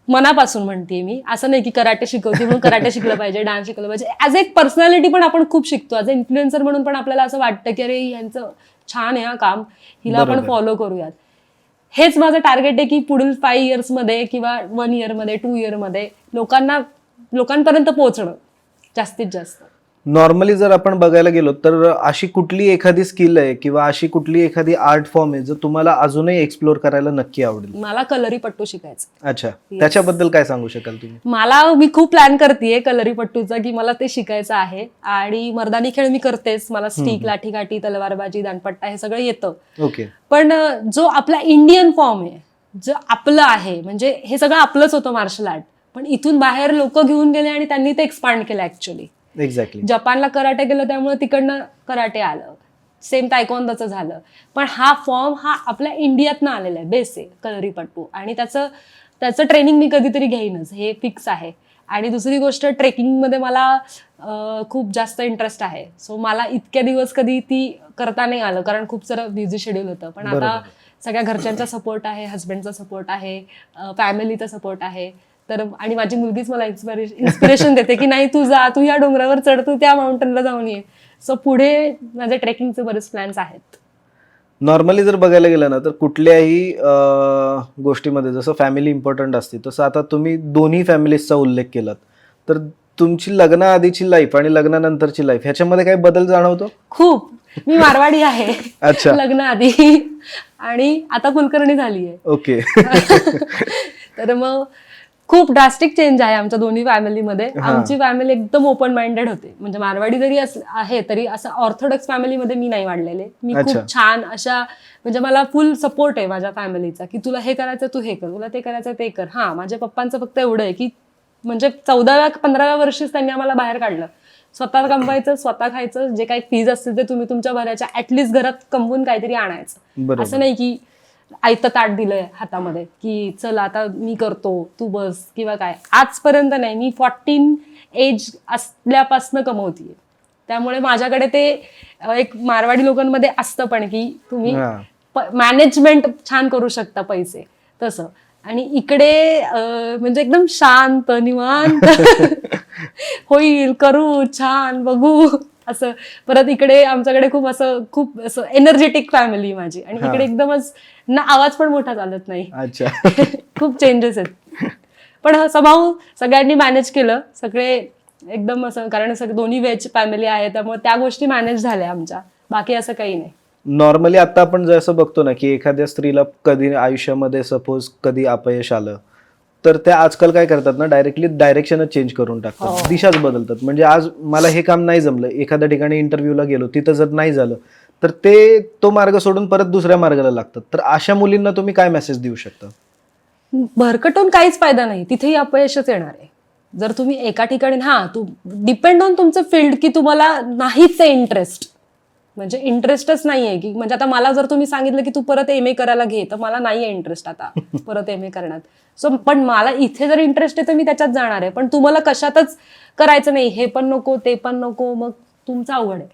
मनापासून म्हणते मी, असं नाही की कराटे शिकवते म्हणून कराटे शिकलं पाहिजे, डान्स शिकलं पाहिजे. ऍज एक पर्सनॅलिटी पण आपण खूप शिकतो. ॲज अ इन्फ्लुएन्सर म्हणून पण आपल्याला असं वाटतं की अरे यांचं छान आहे हा काम, हिला आपण बरोबर. फॉलो करूयात. हेच माझं टार्गेट आहे की पुढील 5 इयर्समध्ये किंवा 1 इयरमध्ये 2 इयरमध्ये लोकांपर्यंत पोहोचणं जास्तीत जास्त. नॉर्मली जर आपण बघायला गेलो तर अशी कुठली एखादी स्किल आहे किंवा अशी कुठली एखादी आर्ट फॉर्म आहे जो तुम्हाला अजूनही एक्सप्लोर करायला नक्की आवडेल? मला कलरीपट्टू शिकायचं. अच्छा, त्याच्याबद्दल काय सांगू शकाल तुम्ही? मी खूप प्लॅन करतेय कलरीपट्टूचा की मला ते शिकायचं आहे. आणि मर्दानी खेळ मी करतेच, मला स्टिक, लाठीकाठी, तलवारबाजी, दांडपट्टा हे सगळं येतं. ओके. पण जो आपला इंडियन फॉर्म आहे, जो आपलं आहे, म्हणजे हे सगळं आपलंच होतं मार्शल आर्ट, पण इथून बाहेर लोक घेऊन गेले आणि त्यांनी ते एक्सपांड केलं. Actually exactly. जपानला कराटे गेलं त्यामुळे तिकडनं कराटे आलं, सेम तायक्वॉन्डोचं झालं. पण हा फॉर्म हा आपल्या इंडियातनं आलेला आहे, बेस आहे कलरीपट्टू. आणि त्याचं ट्रेनिंग मी कधीतरी घेईनच, हे फिक्स आहे. आणि दुसरी गोष्ट, ट्रेकिंगमध्ये मला खूप जास्त इंटरेस्ट आहे. सो मला इतक्या दिवस कधी ती करता नाही आलं, कारण खूप सारं बिझी शेड्यूल होतं. पण आता सगळ्या घरच्यांचा सपोर्ट आहे, हस्बंडचा सपोर्ट आहे, फॅमिलीचा सपोर्ट आहे. तर आणि माझी मुलगीच मला इन्स्पिरेशन देते की नाही तू जा, तू या डोंगरावर चढ, तू त्या माउंटनला जाऊन ये. सो पुढे माझे ट्रेकिंगचे बरेच प्लॅन्स आहेत. नॉर्मली जर बघायला गेलं ना तर कुठल्याही गोष्टीमध्ये जसं फॅमिली इम्पॉर्टंट असते, तसं आता तुम्ही दोन्ही फॅमिलीजचा उल्लेख केलात, तर तुमची लग्नाआधीची लाईफ आणि लग्नानंतरची लाईफ ह्याच्यामध्ये काही बदल जाणवतो? खूप. मी मारवाडी आहे अच्छा. लग्न आधी, आणि आता कुलकर्णी झाली आहे. ओके. तर मग खूप ड्रास्टिक चेंज आहे आमच्या दोन्ही फॅमिलीमध्ये. आमची फॅमिली एकदम ओपन माइंडेड होते, म्हणजे मारवाडी जरी आहे तरी असं ऑर्थोडॉक्स फॅमिलीमध्ये मी नाही वाढलेले. मी खूप छान अशा, म्हणजे मला फुल सपोर्ट आहे माझ्या फॅमिलीचा की तुला हे करायचं तू हे कर, तुला ते करायचं ते कर. हा, माझ्या पप्पांचं फक्त एवढं आहे की म्हणजे 14व्या-15व्या वर्षीच त्यांनी आम्हाला बाहेर काढलं. स्वतः कमवायचं, स्वतः खायचं, जे काही फीज असतील ते तुम्ही तुमच्या भरायच्या, ऍटलिस्ट घरात कमवून काहीतरी आणायचं. असं नाही की आयतं ताट दिलंय हातामध्ये की चल आता मी करतो तू बस किंवा काय. आजपर्यंत नाही, मी 14 एज असल्यापासून कमवतीये. त्यामुळे माझ्याकडे ते एक मारवाडी लोकांमध्ये असतं पण की तुम्ही मॅनेजमेंट छान करू शकता पैसे, तसं. आणि इकडे म्हणजे एकदम शांत, निवांत होईल, करू, छान, बघू असं. परत इकडे आमच्याकडे खूप असं एनर्जेटिक फॅमिली माझी, आणि इकडे एकदमच ना आवाज पण मोठा चालत नाही. अच्छा. खूप चेंजेस आहेत. पण स्वभाव सगळ्यांनी मॅनेज केलं, सगळे एकदम असं, कारण दोन्ही वेज फॅमिली आहे त्यामुळे त्या गोष्टी मॅनेज झाल्या आमच्या, बाकी असं काही नाही. नॉर्मली आता आपण जसं बघतो ना की एखाद्या स्त्रीला कधी आयुष्यामध्ये सपोज कधी अपयश आलं तर त्या आजकाल काय करतात ना, डायरेक्टली डायरेक्शनच चेंज करून टाकतात, दिशाच बदलतात. म्हणजे आज मला हे काम नाही जमलं, एखाद्या ठिकाणी इंटरव्ह्यूला गेलो, तिथं जर नाही झालं तर तो मार्ग सोडून परत दुसऱ्या मार्गाला लागतात. तर अशा मुलींना तुम्ही काय मेसेज देऊ शकता? भरकटून काहीच फायदा नाही, तिथेही अपयशच येणार आहे. जर तुम्ही एका ठिकाणी डिपेंड ऑन तुमचं फील्ड की तुम्हाला नाहीच आहे इंटरेस्ट, म्हणजे इंटरेस्टच नाहीये की म्हणजे आता मला जर तुम्ही सांगितलं की तू परत MA करायला घे तर मला नाहीये इंटरेस्ट आता परत MA करण्यात. सो पण मला इथे जर इंटरेस्ट आहे तर मी त्याच्यात जाणार आहे. पण तुम्हाला कशातच करायचं नाही, हे पण नको ते पण नको, मग तुमचं अवघड आहे.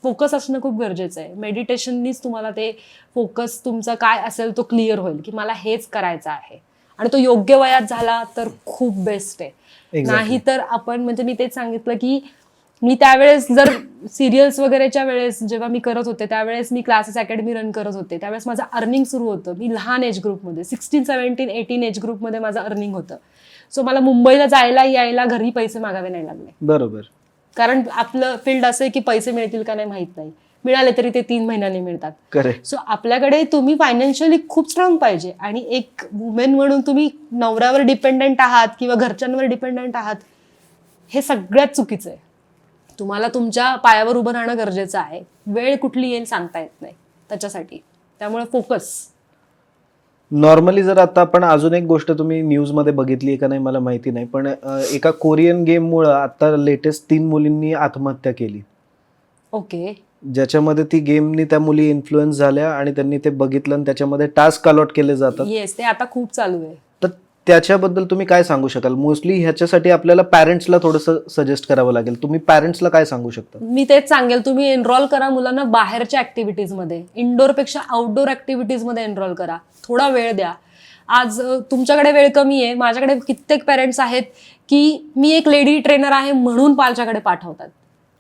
फोकस असणं खूप गरजेचं आहे. मेडिटेशननीच तुम्हाला ते फोकस तुमचा काय असेल तो क्लिअर होईल की मला हेच करायचं आहे, आणि तो योग्य वयात झाला तर खूप बेस्ट आहे. नाही तर आपण म्हणजे मी तेच सांगितलं की मी त्यावेळेस जर सिरियल्स वगैरेच्या वेळेस जेव्हा मी करत होते त्यावेळेस मी क्लासेस अकॅडमी रन करत होते, त्यावेळेस माझं अर्निंग सुरू होतं. मी लहान एज ग्रुपमध्ये 16, 17, 18 एज ग्रुपमध्ये माझं अर्निंग होतं. सो मला मुंबईला जायला यायला घरी पैसे मागावे नाही लागले. बरोबर. कारण आपलं फील्ड असं आहे की पैसे मिळतील का नाही माहित नाही, मिळाले तरी ते 3 महिन्यांनी मिळतात. करेक्ट. सो आपल्याकडे तुम्ही फायनान्शियली खूप स्ट्रॉंग पाहिजे, आणि एक वुमेन म्हणून तुम्ही नवऱ्यावर डिपेंडंट आहात किंवा घरच्यांवर डिपेंडंट आहात, हे सगळ्यात चुकीचं आहे. तुम्हाला तुमच्या पायावर उभं राहणं गरजेचं आहे. वेळ कुठली येईल सांगता येत नाही त्याच्यासाठी, त्यामुळे फोकस. नॉर्मली जर आता आपण अजून एक गोष्ट तुम्ही न्यूजमध्ये बघितली आहे का नाही मला माहिती नाही, पण एका कोरियन गेममुळं आता लेटेस्ट 3 मुलींनी आत्महत्या केली. ओके. ज्याच्यामध्ये ती गेमनी त्या मुली इन्फ्लुएन्स झाल्या आणि त्यांनी ते बघितलं आणि त्याच्यामध्ये टास्क अलॉट केले जातात. येस, ते आता खूप चालू आहे. तर त्याच्याबद्दल तुम्ही काय सांगू शकाल? मोस्टली ह्याच्यासाठी आपल्याला पॅरेंट्सला थोडंसं सजेस्ट करावं लागेल. तुम्ही पॅरेंट्सला काय सांगू शकता? मी तेच सांगेल, तुम्ही एनरोल करा मुलांना बाहेरच्या ऍक्टिव्हिटीजमध्ये, इनडोअरपेक्षा आउटडोअर ऍक्टिव्हिटीजमध्ये एनरोल करा. थोडा वेळ द्या. आज तुमच्याकडे वेळ कमी आहे, माझ्याकडे कित्येक पेरेंट्स आहेत की मी एक लेडी ट्रेनर आहे म्हणून माझ्याकडे पाठवतात.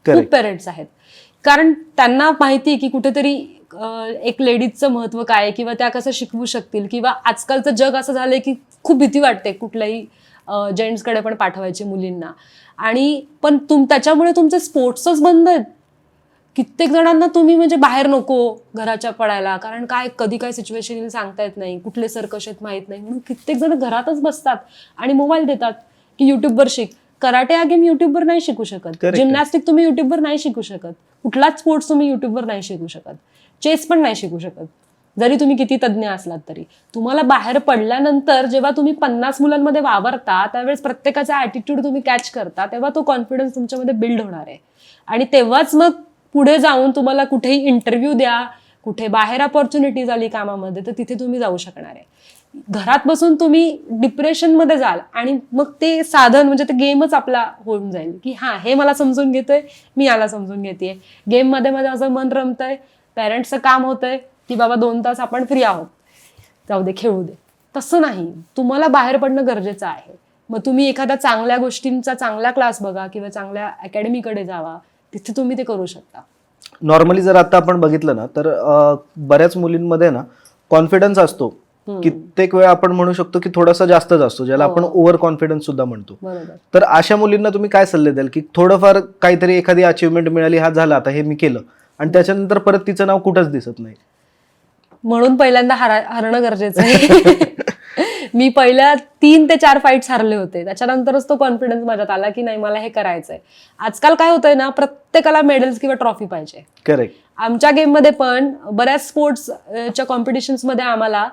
खूप पेरेंट्स आहेत, कारण त्यांना माहिती आहे की कुठेतरी एक लेडीजचं महत्व काय आहे किंवा त्या कसं शिकवू शकतील, किंवा आजकालचं जग असं झालंय की खूप भीती वाटते कुठल्याही जेंट्सकडे पण पाठवायची मुलींना. आणि पण त्याच्यामुळे तुमचे स्पोर्ट्सच बंद आहेत. कित्येक जणांना तुम्ही म्हणजे बाहेर नको घराच्या पडायला, कारण काय कधी काय सिच्युएशन येईल सांगता येत नाही, कुठले सर कसे आहेत माहित नाही, म्हणून कित्येक जण घरातच बसतात आणि मोबाईल देतात की युट्यूबवर शिक. कराटे हा गेम युट्यूबवर नाही शिकू शकत, जिम्नॅस्टिक तुम्ही युट्यूबवर नाही शिकू शकत, कुठलाच स्पोर्ट्स तुम्ही युट्यूबवर नाही शिकू शकत, चेस पण नाही शिकू शकत, जरी तुम्ही किती तज्ज्ञ असलात तरी. तुम्हाला बाहेर पडल्यानंतर जेव्हा तुम्ही 50 मुलांमध्ये वावरता त्यावेळेस प्रत्येकाचा ऍटिट्यूड तुम्ही कॅच करता, तेव्हा तो कॉन्फिडन्स तुमच्यामध्ये बिल्ड होणार आहे. आणि तेव्हाच मग पुढे जाऊन तुम्हाला कुठेही इंटरव्ह्यू द्या, कुठे बाहेर अपॉर्च्युनिटीज आली कामामध्ये तर तिथे तुम्ही जाऊ शकणार आहे. घरात बसून तुम्ही डिप्रेशनमध्ये जाल आणि मग ते साधन म्हणजे ते गेमच आपला होऊन जाईल की हे मला समजून घेतोय, मी याला समजून घेतेय, गेममध्ये माझं मन रमतंय, पॅरेंट्सचं काम होतंय की बाबा 2 तास आपण फ्री आहोत, जाऊ दे खेळू दे. तसं नाही, तुम्हाला बाहेर पडणं गरजेचं आहे. मग तुम्ही एखाद्या चांगल्या गोष्टींचा चांगला क्लास बघा किंवा चांगल्या अकॅडमीकडे जावा, तिथे तुम्ही ते करू शकता. नॉर्मली जर आता आपण बघितलं ना तर बऱ्याच मुलींमध्ये ना कॉन्फिडन्स असतो, कित्येक वेळा आपण म्हणू शकतो की थोडासा जास्तच असतो, ज्याला आपण ओव्हर कॉन्फिडन्स सुद्धा म्हणतो. तर अशा मुलींना तुम्ही काय सल्ले द्याल की थोडंफार काहीतरी एखादी अचिव्हमेंट मिळाली, झालं आता हे मी केलं, आणि त्याच्यानंतर परत तिचं नाव कुठंच दिसत नाही, म्हणून पहिल्यांदा हरणं गरजेचं आहे. मी पहिल्या 3 ते 4 फाईट्स हारले होते, त्याच्यानंतरच तो कॉन्फिडन्स माझ्यात आला की नाही मला हे करायचंय. आजकाल काय होतंय ना, प्रत्येकाला मेडल्स किंवा ट्रॉफी पाहिजे. करेक्ट. आमच्या गेममध्ये पण बऱ्याच स्पोर्ट्सच्या कॉम्पिटिशन्समध्ये आम्हाला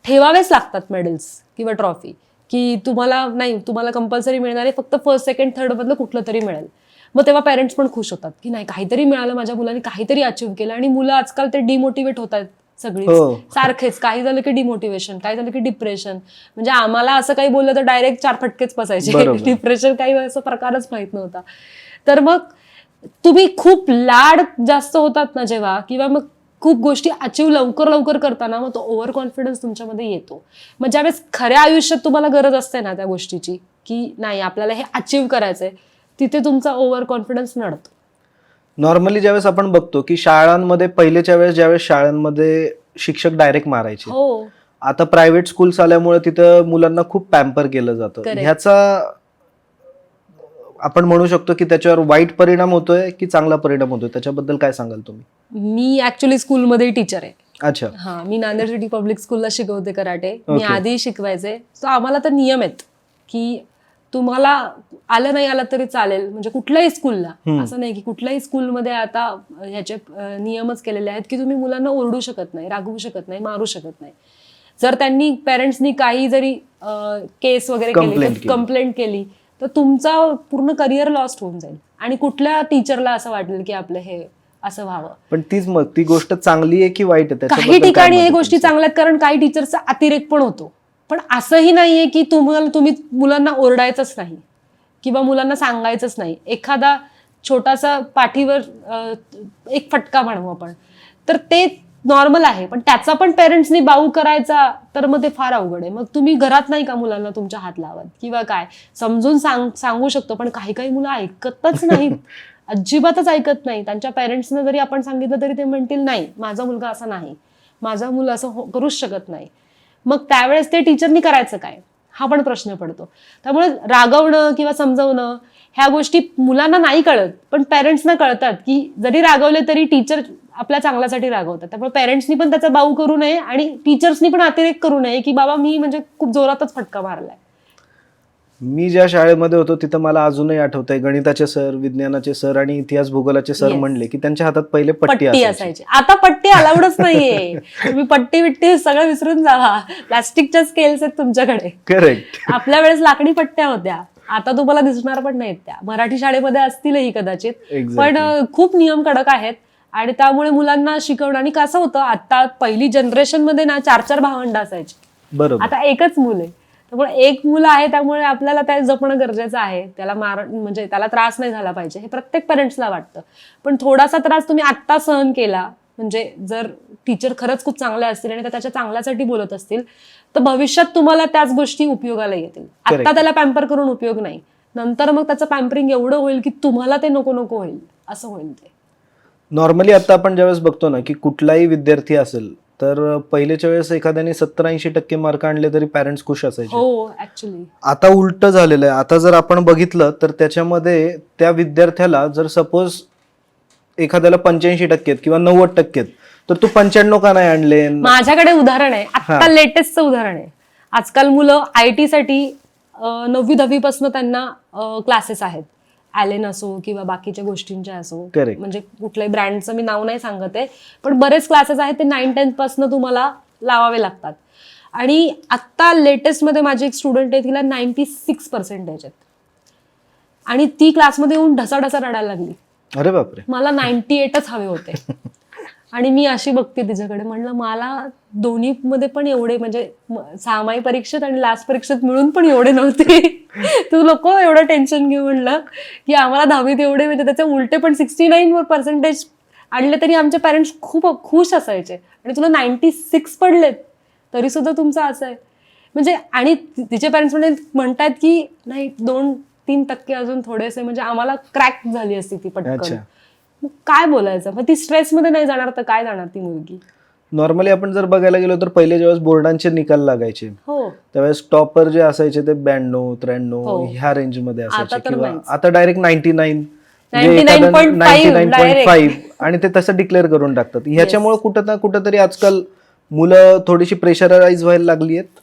ठेवावेच लागतात मेडल्स किंवा ट्रॉफी, की तुम्हाला कंपल्सरी मिळणार आहे, फक्त फर्स्ट सेकंड थर्ड मधलं कुठलं तरी मिळेल. मग तेव्हा पेरेंट्स पण खुश होतात की नाही काहीतरी मिळालं, माझ्या मुलांनी काहीतरी अचीव्ह केलं. आणि मुलं आजकाल ते डिमोटिवेट होत आहेत सगळी सारखेच, काही झालं की डिमोटिवेशन, काही झालं की डिप्रेशन. म्हणजे आम्हाला असं काही बोललं तर डायरेक्ट 4 फटकेच बसायचे. डिप्रेशन काही असं प्रकारच माहित नव्हता. तर मग तुम्ही खूप लाड जास्त होतात ना जेव्हा, किंवा मग खूप गोष्टी अचीव्ह लवकर करताना, मग तो ओव्हर कॉन्फिडन्स तुमच्यामध्ये येतो. मग ज्यावेळेस खऱ्या आयुष्यात तुम्हाला गरज असते ना त्या गोष्टीची, की नाही आपल्याला हे अचीव्ह करायचंय, तिथे तुमचा ओव्हर कॉन्फिडन्स नडतो. नॉर्मली ज्यावेळेस आपण बघतो की शाळांमध्ये पहिलेच्या वेळेस ज्यावेळेस शाळांमध्ये शिक्षक डायरेक्ट मारायचे, आता प्रायव्हेट स्कूल्स आल्यामुळे तिथं मुलांना खूप पॅम्पर केलं जातं. ह्याचा आपण म्हणू शकतो की त्याच्यावर वाईट परिणाम होतोय की चांगला परिणाम होतोय, त्याच्याबद्दल काय सांगाल तुम्ही? मी ऍक्च्युली स्कूलमध्ये टीचर आहे. अच्छा. मी नांदेड सिटी पब्लिक स्कूलला शिकवते कराटे. मी आधी शिकवायचे. सो आम्हाला तर नियम आहेत की तुम्हाला आलं नाही आलं तरी चालेल, म्हणजे कुठल्याही स्कूलला असं नाही की कुठल्याही स्कूलमध्ये आता ह्याचे नियमच केलेले आहेत की तुम्ही मुलांना ओरडू शकत नाही, रागवू शकत नाही, मारू शकत नाही. जर त्यांनी पेरेंट्सनी काही जरी केस वगैरे केली, कंप्लेंट केली, तर तुमचा पूर्ण करिअर लॉस्ट होऊन जाईल. आणि कुठल्या टीचरला असं वाटेल की आपलं हे असं व्हावं. पण ती गोष्ट चांगली आहे की वाईट आहे? काही ठिकाणी हे गोष्टी चांगल्या आहेत, कारण काही टीचरचा अतिरेक पण होतो. पण असंही नाहीये की तुम्ही मुलांना ओरडायचंच नाही किंवा मुलांना सांगायचंच नाही. एखादा छोटासा पाठीवर एक फटका म्हणू आपण, तर ते नॉर्मल आहे. पण त्याचा पण पेरेंट्सनी बाऊ करायचा तर मग ते फार अवघड आहे. मग तुम्ही घरात नाही का मुलांना तुमच्या हात लावत किंवा काय समजून सांगू शकतो, पण काही काही मुलं ऐकतच नाहीत, अजिबातच ऐकत नाही. त्यांच्या पेरेंट्सना जरी आपण सांगितलं तरी ते म्हणतील नाही, माझा मुलगा असा नाही, माझा मुलं असं करूच शकत नाही. मग त्यावेळेस ते टीचरनी करायचं काय, हा पण प्रश्न पडतो. त्यामुळे रागवणं किंवा समजवणं ह्या गोष्टी मुलांना नाही कळत, पण पेरेंट्सना कळतात की जरी रागवले तरी टीचर आपल्या चांगल्यासाठी रागवतात. त्यामुळे पेरेंट्सनी पण त्याचा बाऊ करू नये आणि टीचर्सनी पण अतिरेक करू नये की बाबा मी म्हणजे खूप जोरातच फटका मारलाय. मी ज्या शाळेमध्ये होतो तिथं मला अजूनही आठवतंय, गणिताचे सर, विज्ञानाचे सर आणि इतिहास भूगोलाचे सर म्हणले की त्यांच्या हातात पहिले पट्टी असायची. आता पट्टी अलाउडच नाहीये. तुम्ही पट्टी बिट्टी सगळं विसरून जावा. प्लास्टिकच्या स्केल्स आहेत तुमच्याकडे. करेक्ट. आपल्या वेळेस लाकडी पट्ट्या होत्या, आता तुम्हाला दिसणार पण नाहीत. त्या मराठी शाळेमध्ये असतीलही कदाचित, पण खूप नियम कडक आहेत आणि त्यामुळे मुलांना शिकवणं. आणि कसं होतं, आता पहिली जनरेशन मध्ये ना 4-4 भावंड असायची, बरोबर, आता एकच मुलं आहे. त्यामुळे एक मुलं आहे, त्यामुळे आपल्याला त्या जपणं गरजेचं आहे. त्याला म्हणजे त्याला त्रास नाही झाला पाहिजे हे प्रत्येक पेरेंट्सला वाटतं. पण थोडासा त्रास तुम्ही आत्ता सहन केला म्हणजे जर टीचर खरंच खूप चांगले असतील आणि त्याच्या चांगल्यासाठी बोलत असतील तर भविष्यात तुम्हाला त्याच गोष्टी उपयोगाला येतील. आता त्याला पॅम्पर करून उपयोग नाही, नंतर मग त्याचं पॅम्परिंग एवढं होईल की तुम्हाला ते नको नको होईल, असं होईल ते. नॉर्मली आता आपण ज्यावेळेस बघतो ना की कुठलाही विद्यार्थी असेल तर पहिल्याच्या वेळेस एखाद्याने 70-80% मार्क आणले तरी पॅरेंट्स खुश असायचे. हो, ऍक्च्युली आता उलट झालेलं आहे. आता जर आपण बघितलं तर त्याच्यामध्ये त्या विद्यार्थ्याला जर सपोज एखाद्याला 85% किंवा 90% तर तू 95 का नाही आणले? माझ्याकडे उदाहरण आहे, आता लेटेस्टचं उदाहरण आहे. आजकाल मुलं IT साठी 9वी-10वी पासून त्यांना क्लासेस आहेत, ॲलेन असो किंवा बाकीच्या गोष्टींच्या असो. म्हणजे कुठल्याही ब्रँडचं मी नाव नाही सांगत आहे, पण बरेच क्लासेस आहेत ते 9-10 पासून तुम्हाला लावावे लागतात. आणि आत्ता लेटेस्ट मध्ये माझी एक स्टुडंट आहे, तिला 96% आहेत आणि ती क्लासमध्ये येऊन ढसाढसा रडायला लागली. अरे बापरे, मला 98च हवे होते. आणि मी अशी बघते तिच्याकडे, म्हणलं मला दोन्ही मध्ये पण एवढे म्हणजे 6माही परीक्षेत आणि लास्ट परीक्षेत मिळून पण एवढे नव्हते. तू नको एवढं टेन्शन घेऊ. म्हणलं की आम्हाला 10वीत एवढे म्हणजे त्याचे उलटे पण 69% आणले तरी आमचे पॅरेंट्स खूप खुश असायचे. आणि तुला 96 पडलेत तरी सुद्धा तुमचं असं आहे म्हणजे. आणि तिचे पॅरेंट्स म्हणतात की नाही 2-3% अजून थोडेसे म्हणजे आम्हाला क्रॅक झाली असती ती पटकन. मग काय बोलायचं, मग ती स्ट्रेसमध्ये नाही जाणार तर काय जाणार ती मुलगी. नॉर्मली आपण जर बघायला गेलो तर पहिले ज्यावेळेस बोर्डांचे निकाल लागायचे त्यावेळेस टॉपर जे असायचे ते 92-93 ह्या रेंज मध्ये असायचे, किंवा आता डायरेक्ट 99.5 आणि ते तसं डिक्लेअर करून टाकतात. ह्याच्यामुळे कुठं ना कुठंतरी आजकाल मुलं थोडीशी प्रेशराईज व्हायला लागली आहेत.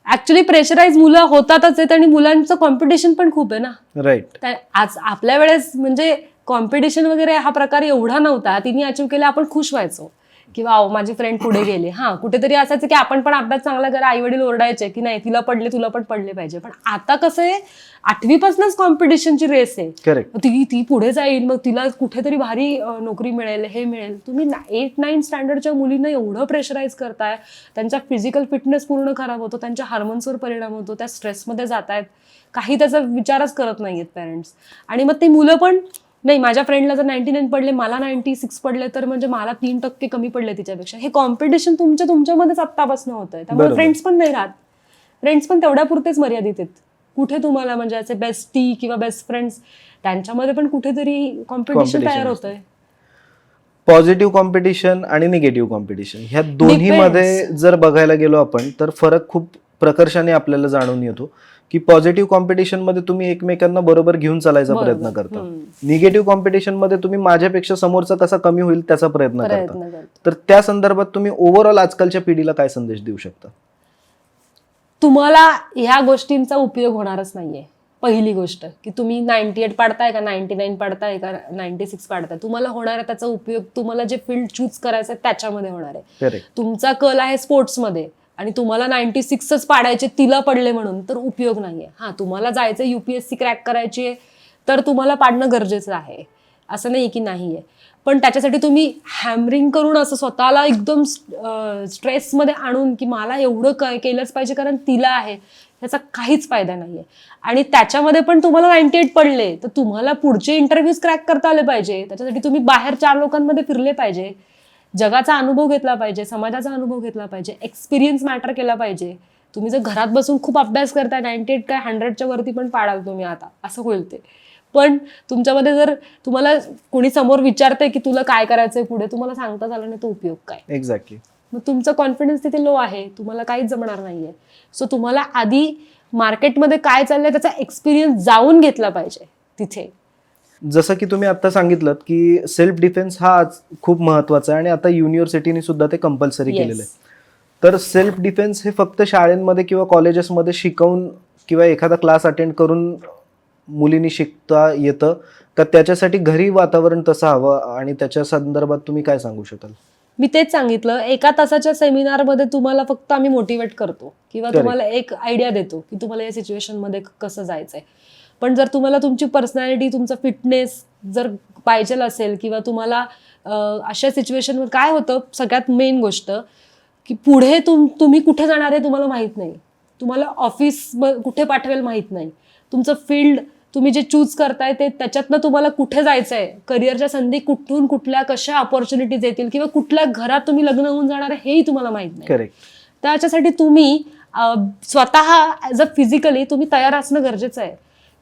ऍक्च्युली प्रेशराईज मुलं होतातच आहेत आणि मुलांचं कॉम्पिटिशन पण खूप आहे ना. राईट. आज आपल्या वेळेस म्हणजे कॉम्पिटिशन वगैरे हा प्रकार एवढा नव्हता. तिने अचीव्ह केलं, आपण खुश व्हायचो किंवा माझी फ्रेंड पुढे गेले. कुठेतरी असायचं की आपण पण अभ्यास चांगला करा, आई वडील ओरडायचे की नाही तिला पडले तुला पण पडले पाहिजे. पण आता कसं आहे, 8वी पासूनच कॉम्पिटिशनची रेस आहे. ती पुढे जाईल, मग तिला कुठेतरी भारी नोकरी मिळेल, हे मिळेल. तुम्ही 8-9 स्टँडर्डच्या मुलींना एवढं प्रेशराईज करताय, त्यांचा फिजिकल फिटनेस पूर्ण खराब होतो, त्यांच्या हार्मोन्सवर परिणाम होतो, त्या स्ट्रेसमध्ये जात आहेत, काही त्याचा विचारच करत नाहीयेत पेरेंट्स. आणि मग ती मुलं पण नाही, माझ्या फ्रेंडला जर 99 पडले, मला 96 पडले तर म्हणजे मला 3% कमी पडले तिच्यापेक्षा. हे कॉम्पिटिशन तुमच्यामध्येच आत्तापासून होत आहे. त्यामुळे फ्रेंड्स पण नाही राहत. फ्रेंड्स पण तेवढ्या पुरतेच मर्यादित आहेत. कुठे तुम्हाला म्हणजे असे बेस्टी किंवा बेस्ट फ्रेंड्स त्यांच्यामध्ये पण कुठेतरी कॉम्पिटिशन तयार होत आहे. पॉझिटिव्ह कॉम्पिटिशन आणि निगेटिव्ह कॉम्पिटिशन ह्या दोन्ही मध्ये जर बघायला गेलो आपण तर फरक खूप प्रकर्षाने आपल्याला जाणून येतो की पॉझिटिव्ह कॉम्पिटिशन मध्ये तुम्ही एकमेकांना बरोबर घेऊन चालायचा प्रयत्न करता. निगेटिव्ह कॉम्पिटिशन मध्ये तुम्ही माझ्यापेक्षा समोरचा कसा कमी होईल त्याचा प्रयत्न करता. तर त्या संदर्भात तुम्ही ओव्हरऑल आजकालच्या पिढीला काय संदेश देऊ शकता? तुम्हाला ह्या गोष्टींचा उपयोग होणारच नाहीये. पहिली गोष्ट की तुम्ही 98 पाडताय का 99 पाडताय का 96 पाडताय, तुम्हाला होणार आहे त्याचा उपयोग तुम्हाला जे फील्ड चूज करायचं त्याच्यामध्ये होणार आहे. तुमचा कल आहे स्पोर्ट्समध्ये आणि तुम्हाला 96च पाडायचे, तिला पडले म्हणून, तर उपयोग नाहीये. हां, तुम्हाला जायचं UPSC क्रॅक करायची आहे, तर तुम्हाला पाडणं गरजेचं आहे, असं नाही की नाहीये. पण त्याच्यासाठी तुम्ही हॅमरिंग करून असं स्वतःला एकदम स्ट्रेसमध्ये आणून की मला एवढं केलंच पाहिजे कारण तिला आहे, याचा काहीच फायदा नाहीये. आणि त्याच्यामध्ये पण तुम्हाला 98 पडले तर तुम्हाला पुढचे इंटरव्ह्यूज क्रॅक करता आले पाहिजे. त्याच्यासाठी तुम्ही बाहेर 4 लोकांमध्ये फिरले पाहिजे, जगाचा अनुभव घेतला पाहिजे, समाजाचा अनुभव घेतला पाहिजे, एक्सपिरियन्स मॅटर केला पाहिजे. तुम्ही जर घरात बसून खूप अभ्यास करताय, 98 काय 100च्या वरती पण पाडाल तुम्ही आता, असं होईल ते. पण तुमच्यामध्ये जर तुम्हाला कोणी समोर विचारतंय की तुला काय करायचंय पुढे, तुम्हाला सांगता आलं नाही तर उपयोग काय. एक्झॅक्टली. मग तुमचं कॉन्फिडन्स तिथे लो आहे, तुम्हाला काहीच जमणार नाहीये. सो तुम्हाला आधी मार्केटमध्ये काय चाललंय त्याचा एक्सपिरियन्स जाऊन घेतला पाहिजे तिथे. जसं की तुम्ही आता सांगितलं की सेल्फ डिफेन्स हा आज खूप महत्वाचा आहे आणि आता युनिव्हर्सिटीने सुद्धा ते कंपल्सरी केलेलं आहे. तर सेल्फ डिफेन्स हे फक्त शाळेमध्ये किंवा कॉलेजेसमध्ये शिकवून किंवा एखादा क्लास अटेंड करून मुलींनी शिकता येतं का त्याच्यासाठी घरी वातावरण तसं हवं आणि त्याच्या संदर्भात तुम्ही काय सांगू शकाल? मी तेच सांगितलं, 1 तासाच्या सेमिनारमध्ये तुम्हाला फक्त आम्ही मोटिवेट करतो किंवा तुम्हाला एक आयडिया देतो की तुम्हाला या सिच्युएशनमध्ये कसं जायचंय. पण जर तुम्हाला तुमची पर्सनॅलिटी, तुमचा फिटनेस जर पाहिजे असेल किंवा तुम्हाला अशा सिच्युएशनवर काय होतं, सगळ्यात मेन गोष्ट की पुढे तुम्ही कुठे जाणार आहे तुम्हाला माहित नाही, तुम्हाला ऑफिस कुठे पाठवेल माहित नाही, तुमचं फील्ड तुम्ही जे चूज करताय ते त्याच्यातनं तुम्हाला कुठे जायचंय, करिअरच्या संधी कुठून कुठल्या कशा ऑपॉर्च्युनिटीज येतील किंवा कुठल्या घरात तुम्ही लग्न होऊन जाणार आहे हेही तुम्हाला माहित नाही. करेक्ट. त्याच्यासाठी तुम्ही स्वतः ॲज अ फिजिकली तुम्ही तयार असणं गरजेचं आहे.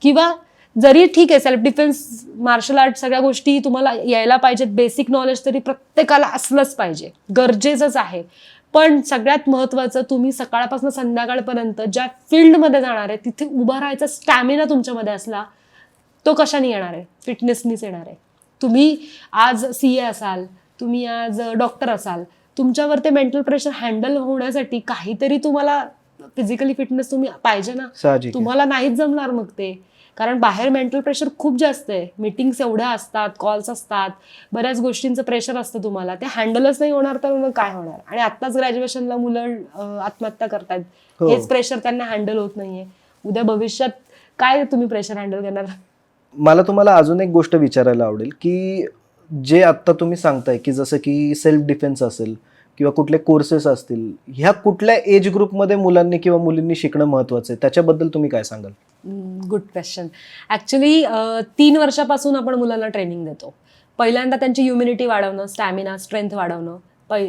किंवा जरी ठीक आहे सेल्फ डिफेन्स, मार्शल आर्ट सगळ्या गोष्टी तुम्हाला यायला पाहिजेत, बेसिक नॉलेज तरी प्रत्येकाला असलंच पाहिजे, गरजेचंच आहे. पण सगळ्यात महत्त्वाचं, तुम्ही सकाळपासून संध्याकाळपर्यंत ज्या फील्डमध्ये जाणार आहे तिथे उभा राहायचा स्टॅमिना तुमच्यामध्ये असला, तो कशाने येणार आहे? फिटनेसनीच येणार आहे. तुम्ही आज CA असाल, तुम्ही आज डॉक्टर असाल, तुमच्यावर ते मेंटल प्रेशर हँडल होण्यासाठी काहीतरी तुम्हाला फिजिकली फिटनेस तुम्ही पाहिजे ना. साहजिक. तुम्हाला नाहीच जमणार मग ते, कारण बाहेर मेंटल प्रेशर खूप जास्त आहे, मीटिंग्स एवढ्या असतात, कॉल्स असतात, बऱ्याच गोष्टींचं प्रेशर असतं तुम्हाला, ते हँडलच नाही होणार तर मग काय होणार. आणि आत्ताच ग्रॅज्युएशनला मुलं आत्महत्या करतायत, हेच प्रेशर त्यांना हँडल होत नाहीये. उद्या भविष्यात काय तुम्ही प्रेशर हँडल करणार? मला तुम्हाला अजून एक गोष्ट विचारायला आवडेल की जे आत्ता तुम्ही सांगताय की जसं की सेल्फ डिफेन्स असेल किंवा कुठले कोर्सेस असतील, ह्या कुठल्या एज ग्रुपमध्ये मुलांनी किंवा मुलींनी शिकणं महत्वाचं आहे, त्याच्याबद्दल तुम्ही काय सांगाल? Good question. ॲक्च्युली 3 वर्षापासून आपण मुलांना ट्रेनिंग देतो. पहिल्यांदा त्यांची इम्युनिटी वाढवणं, स्टॅमिना, स्ट्रेंथ वाढवणं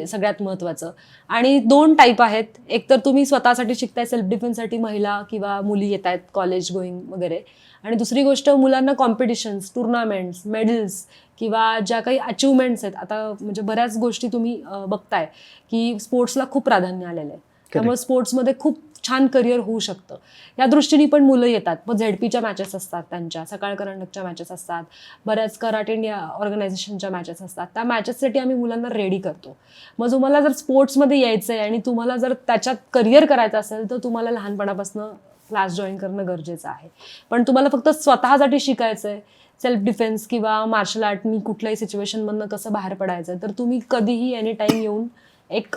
सगळ्यात महत्त्वाचं. आणि 2 टाईप आहेत. एक तर तुम्ही स्वतःसाठी शिकताय, सेल्फ डिफेन्ससाठी महिला किंवा मुली येत आहेत कॉलेज गोईंग वगैरे. आणि दुसरी गोष्ट, मुलांना कॉम्पिटिशन्स, टुर्नामेंट्स, मेडल्स किंवा ज्या काही अचिव्हमेंट्स आहेत, आता म्हणजे बऱ्याच गोष्टी तुम्ही बघताय की स्पोर्ट्सला खूप प्राधान्य आलेलं आहे, त्यामुळे स्पोर्ट्समध्ये खूप छान करिअर होऊ शकतं. या दृष्टीने पण मुलं येतात. मग ZPच्या मॅचेस असतात, त्यांच्या सकाळ करंडकच्या मॅचेस असतात, बऱ्याच कराटे इंडिया ऑर्गनायझेशनच्या मॅचेस असतात. त्या मॅचेससाठी आम्ही मुलांना रेडी करतो. मग तुम्हाला जर स्पोर्ट्समध्ये यायचं आहे आणि तुम्हाला जर त्याच्यात करिअर करायचं असेल तर तुम्हाला लहानपणापासून क्लास जॉईन करणं गरजेचं आहे. पण तुम्हाला फक्त स्वतःसाठी शिकायचं आहे, सेल्फ डिफेन्स किंवा मार्शल आर्ट, मी कुठल्याही सिच्युएशनमधनं कसं बाहेर पडायचं, तर तुम्ही कधीही एनी टाईम येऊन एक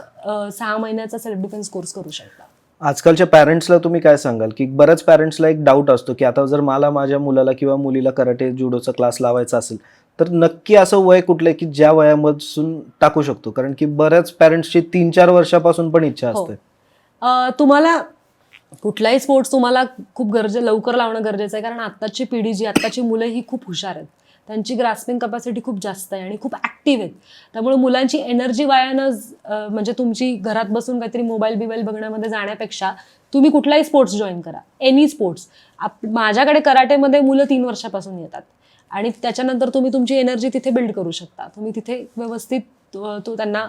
6 महिन्याचा सेल्फ डिफेन्स कोर्स करू शकता. आजकालच्या पॅरेंट्सला तुम्ही काय सांगाल की बऱ्याच पॅरेंट्सला एक डाऊट असतो की आता जर मला माझ्या मुलाला किंवा मुलीला कराटे जुडोचा क्लास लावायचा असेल तर नक्की असं वय कुठलं की ज्या वयापासून टाकू शकतो? कारण की बऱ्याच पॅरेंट्सची 3-4 वर्षापासून पण इच्छा असते. तुम्हाला कुठलाही स्पोर्ट्स तुम्हाला खूप लवकर लावणं गरजेचं आहे, कारण आत्ताची पिढी जी, आत्ताची मुलं ही खूप हुशार आहेत, त्यांची ग्रास्पिंग कपॅसिटी खूप जास्त आहे आणि खूप ॲक्टिव्ह आहेत. त्यामुळे मुलांची एनर्जी वायानं म्हणजे तुमची घरात बसून काहीतरी मोबाईल बघण्यामध्ये जाण्यापेक्षा तुम्ही कुठलाही स्पोर्ट्स जॉईन करा, एनी स्पोर्ट्स. माझ्याकडे कराटेमध्ये मुलं 3 वर्षापासून येतात आणि त्याच्यानंतर तुम्ही तुमची एनर्जी तिथे बिल्ड करू शकता. तुम्ही तिथे व्यवस्थित तो त्यांना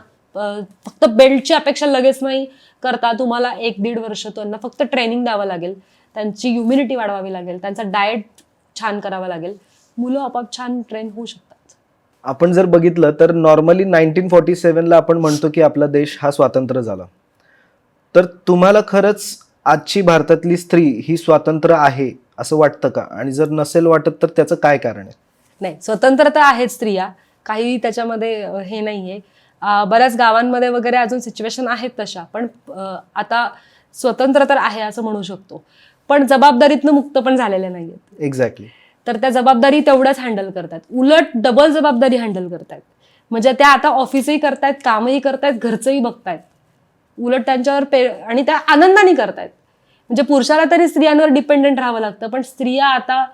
फक्त बेल्टची अपेक्षा लगेच नाही करता, तुम्हाला 1-1.5 वर्ष त्यांना फक्त ट्रेनिंग द्यावं लागेल, त्यांची इम्युनिटी वाढवावी लागेल, त्यांचा डाएट छान करावा लागेल, मुलं आपोआप छान ट्रेन होऊ शकतात. आपण जर बघितलं तर नॉर्मली 1947ला आपण म्हणतो की आपला देश हा स्वातंत्र्य झाला. तर तुम्हाला खरंच आजची भारतातली स्त्री ही स्वतंत्र आहे असं वाटतं का? आणि जर नसेल वाटत तर त्याचं काय कारण आहे? नाही, स्वतंत्र तर आहेत स्त्रिया, काही त्याच्यामध्ये हे नाहीये. बऱ्याच गावांमध्ये वगैरे अजून सिच्युएशन आहेत तशा, पण आता स्वतंत्र तर आहे असं म्हणू शकतो, पण जबाबदारीतनं मुक्त पण झालेले नाहीयेत. एक्झॅक्टली. तर त्या जबाबदारी तेवढ्याच हँडल करतात, उलट डबल जबाबदारी हँडल करतायत. म्हणजे त्या आता ऑफिसही करतायत, कामही करतायत, घरचंही बघतायत. उलट त्यांच्यावर आणि त्या आनंदाने करतायत. म्हणजे पुरुषाला तरी स्त्रियांवर डिपेंडेंट राहावं लागतं, पण स्त्रिया आता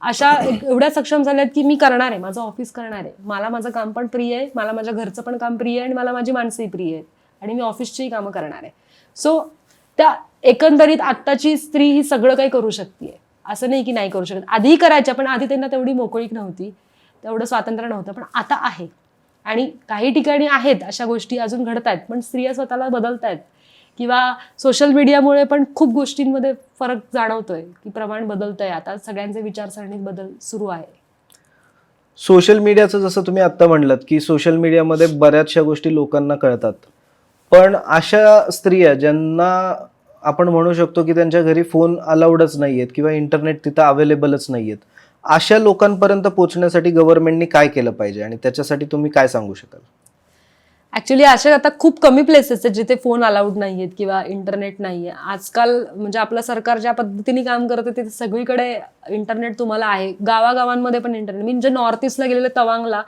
अशा एवढ्या सक्षम झाल्यात की मी करणार आहे, माझं ऑफिस करणार आहे, मला माझं काम पण प्रिय आहे, मला माझ्या घरचं पण काम प्रिय आहे, आणि मला माझी माणसंही प्रिय आहेत, आणि मी ऑफिसचीही कामं करणार आहे. सो त्या एकंदरीत आत्ताची स्त्री ही सगळं काही करू शकते, असं नाही की नाही करू शकत. आधीही करायच्या, पण आधी त्यांना तेवढी मोकळीक नव्हती, तेवढं स्वातंत्र्य नव्हतं, पण आता आहे. आणि काही ठिकाणी आहेत अशा गोष्टी अजून घडतायत, पण स्त्रिया स्वतःला बदलतायत, किंवा सोशल मीडियामुळे पण खूप गोष्टींमध्ये फरक जाणवतोय, की प्रमाण बदलतंय. आता सगळ्यांचे विचारसरणीत बदल सुरू आहे. सोशल मीडियाचं जसं तुम्ही आत्ता म्हणलात की सोशल मीडियामध्ये बऱ्याचशा गोष्टी लोकांना कळतात, पण अशा स्त्रिया ज्यांना आपण म्हणू शकतो की त्यांच्या घरी फोन अलाउडच नाहीयेत किंवा इंटरनेट तिथं अवेलेबलच नाहीयेत, अशा लोकांपर्यंत पोहोचण्यासाठी गव्हर्नमेंटनी काय केलं पाहिजे आणि त्याच्यासाठी तुम्ही काय सांगू शकाल? ऍक्च्युली असे आता खूप कमी प्लेसेस आहेत जिथे फोन अलाउड नाहीयेत किंवा इंटरनेट नाहीये आजकाल. म्हणजे आपलं सरकार ज्या पद्धतीने काम करतं तिथे सगळीकडे इंटरनेट तुम्हाला आहे, गावागावांमध्ये पण इंटरनेट. मी जे नॉर्थ ईस्टला गेलेले तवांगला,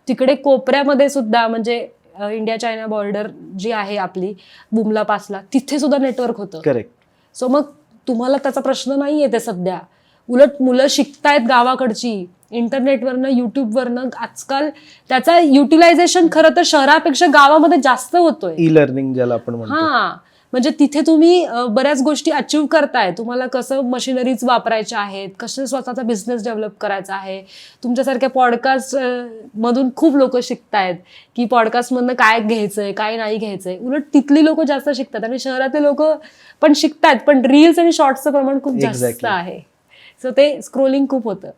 तिकडे कोपऱ्यामध्ये सुद्धा, म्हणजे इंडिया चायना बॉर्डर जी आहे आपली बुमला पासला, तिथे सुद्धा नेटवर्क होतं. करेक्ट. सो मग तुम्हाला त्याचा प्रश्न नाही येते सध्या. उलट मुलं शिकतायत गावाकडची इंटरनेटवरनं, युट्यूबवरनं. आजकाल त्याचा युटिलायझेशन खरं तर शहरापेक्षा गावामध्ये जास्त होतोय. ई लर्निंग ज्याला आपण म्हणतो. हा, म्हणजे तिथे तुम्ही बऱ्याच गोष्टी अचीव्ह करताय. तुम्हाला कसं मशिनरीज वापरायच्या आहेत, कसं स्वतःचा बिझनेस डेव्हलप करायचा आहे. तुमच्यासारख्या पॉडकास्ट मधून खूप लोक शिकतायत की पॉडकास्टमधनं काय घ्यायचंय, काय नाही घ्यायचंय. उलट तिथली लोक जास्त शिकतात आणि शहरातले लोक पण शिकतायत, पण रील्स आणि शॉर्ट्सचं प्रमाण खूप जास्त आहे. सो ते स्क्रोलिंग खूप होतं.